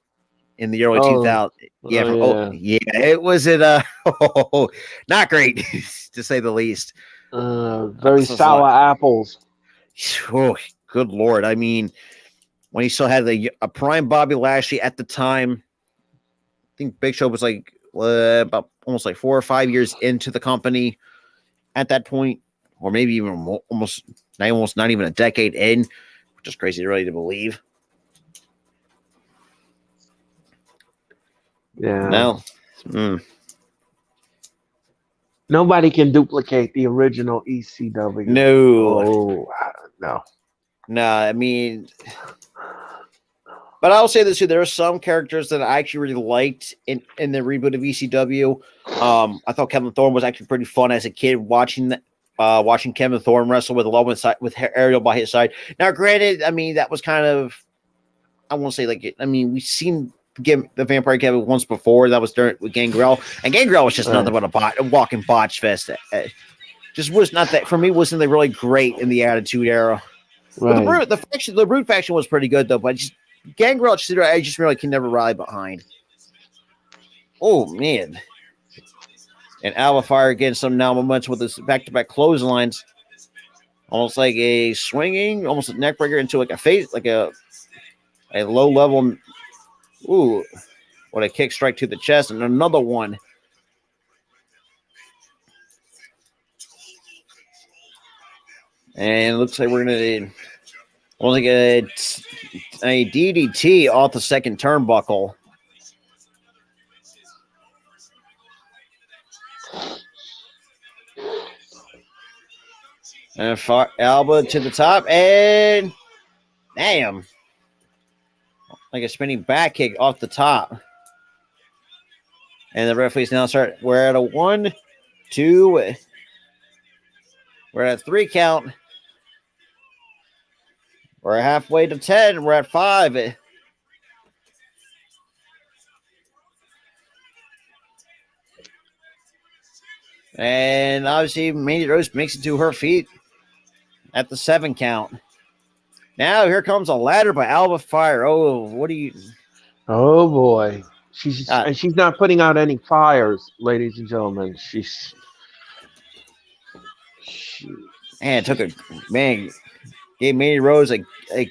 in the early 2000s. It was not great to say the least. Very sour apples. Oh, good Lord. I mean, when he still had a prime Bobby Lashley at the time, I think Big Show was like about almost like 4 or 5 years into the company at that point. Or maybe even almost not even a decade in, which is crazy really to believe. Yeah. No. Nobody can duplicate the original ECW. No. No. No, I mean, but I'll say this too. There are some characters that I actually really liked in the reboot of ECW. I thought Kevin Thorne was actually pretty fun as a kid watching Kevin Thorne wrestle with Ariel by his side. Now, granted, I mean, that was kind of, I won't say like, I mean, we've seen the Vampire Kevin once before. That was with Gangrel. And Gangrel was just nothing but a walking botch fest. Just was not that, for me, wasn't really great in the Attitude Era. Right. Well, the Root faction was pretty good, though, but Gangrel, I just really can never rally behind. Oh, man. And Alba Fire getting some now moments with his back-to-back clotheslines. Almost like a swinging, almost a neck breaker into like a face, like a low level. Ooh, what a kick strike to the chest. And another one. And it looks like we're going to get a DDT off the second turnbuckle. And Alba to the top, and damn, like a spinning back kick off the top. And the referees now we're at a 1, 2, we're at a 3 count. We're halfway to 10, we're at 5. And obviously, Mandy Rose makes it to her feet at the 7 count. Now here comes a ladder by Alba Fire. Oh, what do you? Oh boy, she's not putting out any fires, ladies and gentlemen. Gave Mandy Rose a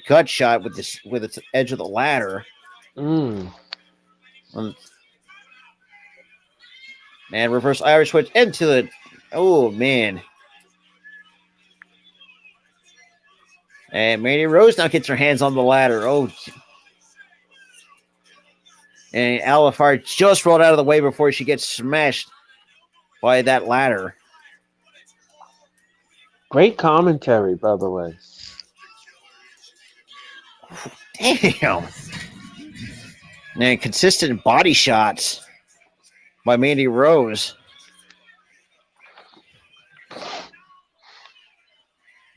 gut shot with its edge of the ladder. And reverse Irish switch into the. Oh man. And Mandy Rose now gets her hands on the ladder. Oh. And Alba Fire just rolled out of the way before she gets smashed by that ladder. Great commentary, by the way. Damn. And consistent body shots by Mandy Rose.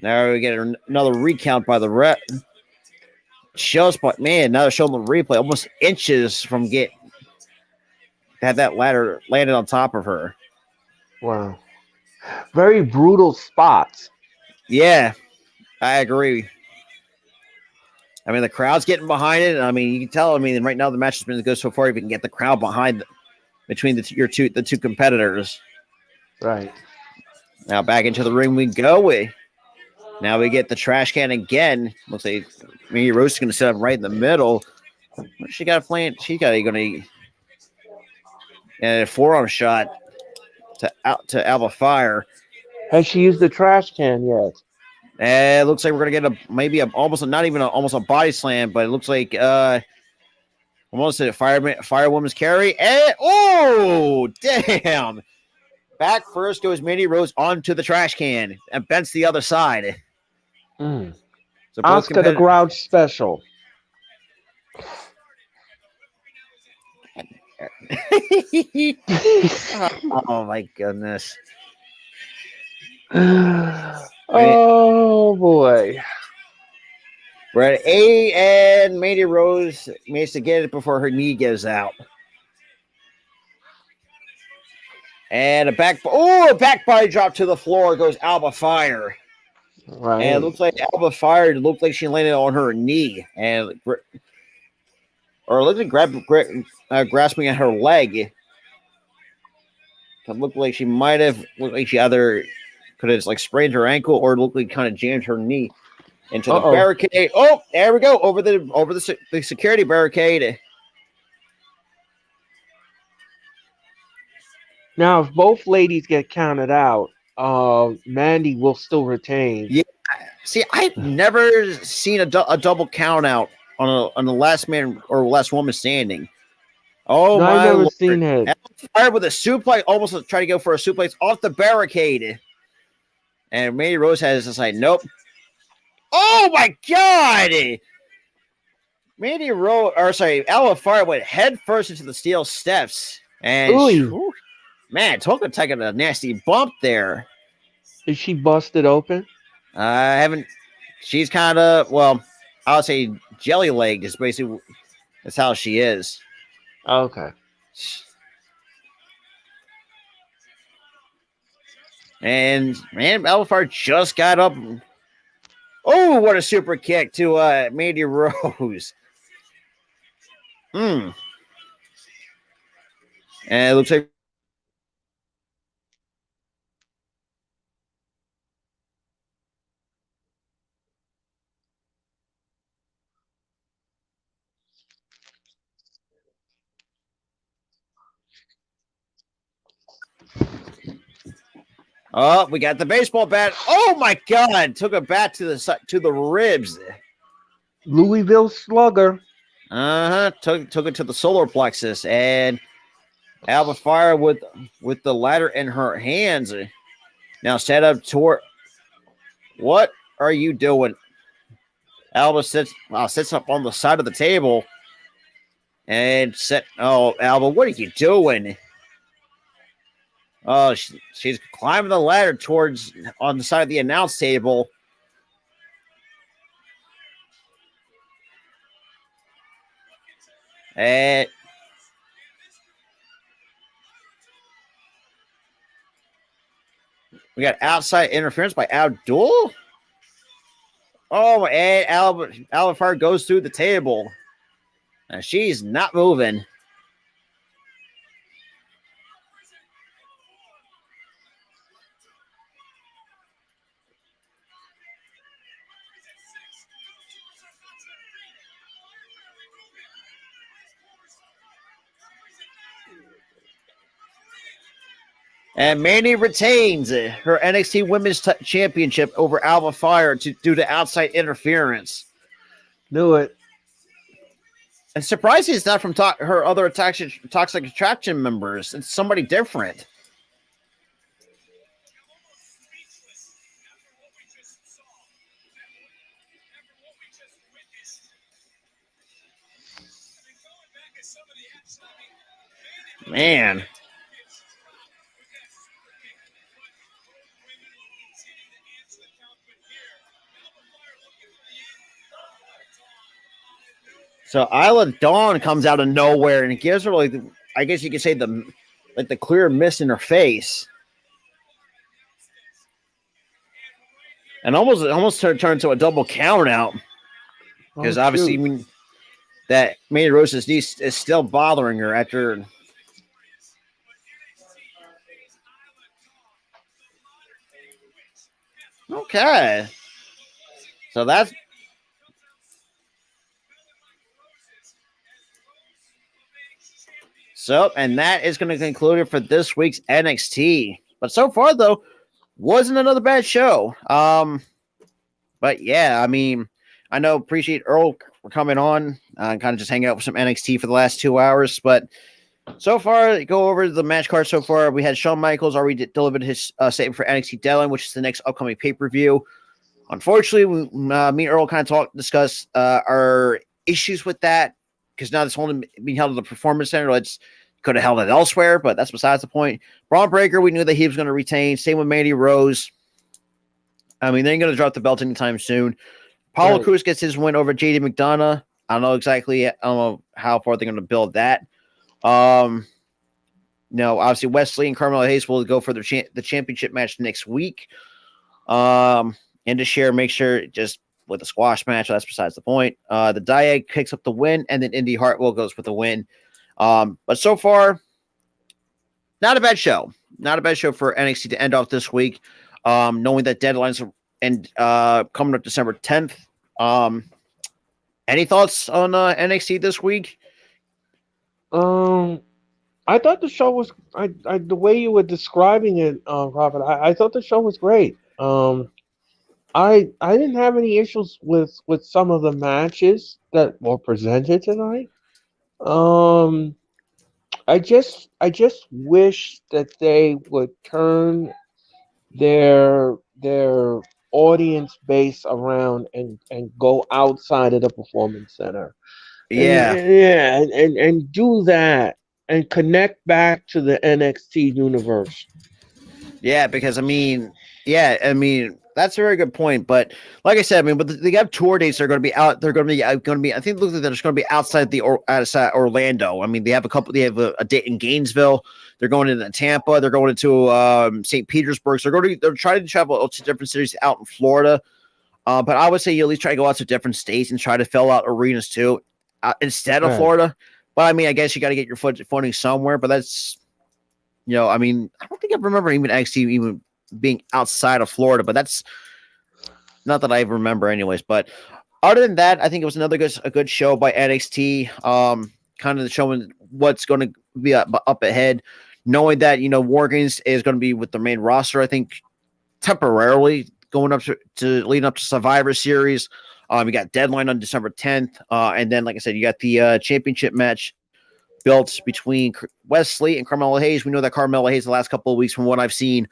Now we get another recount by the ref. Just but man, another show on the replay, almost inches from get had that ladder landed on top of her. Wow. Very brutal spots. Yeah, I agree. I mean, the crowd's getting behind it. I mean, you can tell. I mean, right now the match has been to go so far. If you can get the crowd behind between the two competitors. Right. Now back into the ring we go. Now we get the trash can again. Looks like Mandy Rose is going to set up right in the middle. She got a plan. She got going to and a forearm shot to Alba Fire. Has she used the trash can yet? And it looks like we're gonna get almost a body slam, but it looks like almost a firewoman's carry. And oh damn! Back first goes Mandy Rose onto the trash can and bends the other side. Mm. So Oscar the Grouch special. Oh my goodness! Oh boy. We're at 8, and Mandy Rose managed to get it before her knee gives out. And a back body drop to the floor goes Alba Fire. Right. And it looks like Alba Fire looked like she landed on her knee. And or looked like grasping at her leg. It looked like she might have looked like she either could have like sprained her ankle or looked like kind of jammed her knee into the barricade. Oh, there we go. Over the security barricade. Now, if both ladies get counted out, Mandy will still retain. Yeah. See, I've never seen a double count out on the last man or last woman standing. Oh no, my! I've never Lord. seen it. Fired with a suplex, almost try to go for a suplex off the barricade, and Mandy Rose has just like, nope. Oh my God! Alba Fire went head first into the steel steps, and man, Toka taking a nasty bump there. Is she busted open? I haven't. She's kind of I would say jelly legged is basically that's how she is. Okay. And man, Alba Fire just got up. Oh, what a super kick to Mandy Rose. And it looks like oh, we got the baseball bat. Oh my God! Took a bat to the ribs. Louisville Slugger. Took it to the solar plexus, and Alba Fire with the ladder in her hands. Now set up toward. What are you doing? Alba sits up on the side of the table, and Oh, Alba, what are you doing? Oh, she's climbing the ladder on the side of the announce table. And we got outside interference by Abdul. Oh, and Alba Fire goes through the table. And she's not moving. And Mandy retains her NXT Women's Championship over Alba Fire due to outside interference. Knew it. And surprisingly, it's not from her other Toxic Attraction members. It's somebody different. Man. So Isla Dawn comes out of nowhere and it gives her like, I guess you could say the clear mist in her face, and almost turned into a double count out because obviously that Mandy Rose's niece is still bothering her after. Okay, so that's. So, and that is going to conclude it for this week's NXT. But so far, though, wasn't another bad show. But yeah, I mean, I know, appreciate Earl for coming on and kind of just hanging out with some NXT for the last 2 hours. But so far, go over the match card so far. We had Shawn Michaels already delivered his statement for NXT Deadline, which is the next upcoming pay-per-view. Unfortunately, me and Earl kind of discuss our issues with that because now it's only being held at the Performance Center. It's could have held it elsewhere, but that's besides the point. Braun Breaker, we knew that he was going to retain. Same with Mandy Rose. I mean, they ain't going to drop the belt anytime soon. Apollo Crews gets his win over JD McDonough. I don't know how far they're going to build that. No, obviously Wesley and Carmelo Hayes will go for the championship match next week. And to share, make sure just with the squash match. That's besides the point. The Diag picks up the win, and then Indy Hartwell goes with the win. But so far, not a bad show. Not a bad show for NXT to end off this week. Knowing that deadlines are coming up December 10th. Any thoughts on NXT this week? I thought the show was the way you were describing it, Robert. I thought the show was great. I didn't have any issues with some of the matches that were presented tonight. I just wish that they would turn their audience base around and go outside of the Performance Center. Yeah. And do that and connect back to the NXT universe. Yeah, because I mean, that's a very good point. But like I said, but they have tour dates that are going to be out. They're going to be I think that it's going to be outside Orlando. I mean, they have a date in Gainesville. They're going into Tampa. They're going into St. Petersburg. So they're trying to travel to different cities out in Florida. But I would say you at least try to go out to different states and try to fill out arenas too, instead of Florida. But I mean, I guess you got to get your footing somewhere. But that's, I mean, I don't think I remember even actually even being outside of Florida. But that's not that I remember, anyways. But other than that, I think it was a good show by NXT. Kind of showing what's going to be up ahead, knowing that War Games is going to be with the main roster. I think temporarily going up to leading up to Survivor Series. We got Deadline on December 10th. And then, like I said, you got the championship match built between Wesley and Carmelo Hayes. We know that Carmelo Hayes, the last couple of weeks, from what I've seen,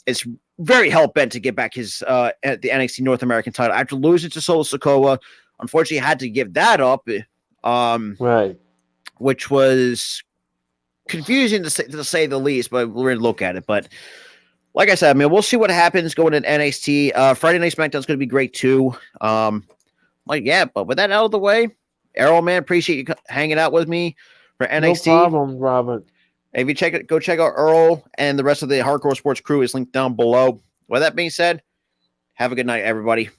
is very hell-bent to get back his at the NXT North American title. After losing to Solo Sikoa, unfortunately, had to give that up. Which was confusing to say the least, but we're going to look at it. But like I said, we'll see what happens going in NXT. Friday Night SmackDown is going to be great too. But with that out of the way, Errol, man, appreciate you hanging out with me for NXT. No problem, Robert. If you go check out Earl and the rest of the Hardcore Sports crew is linked down below. With that being said, have a good night, everybody.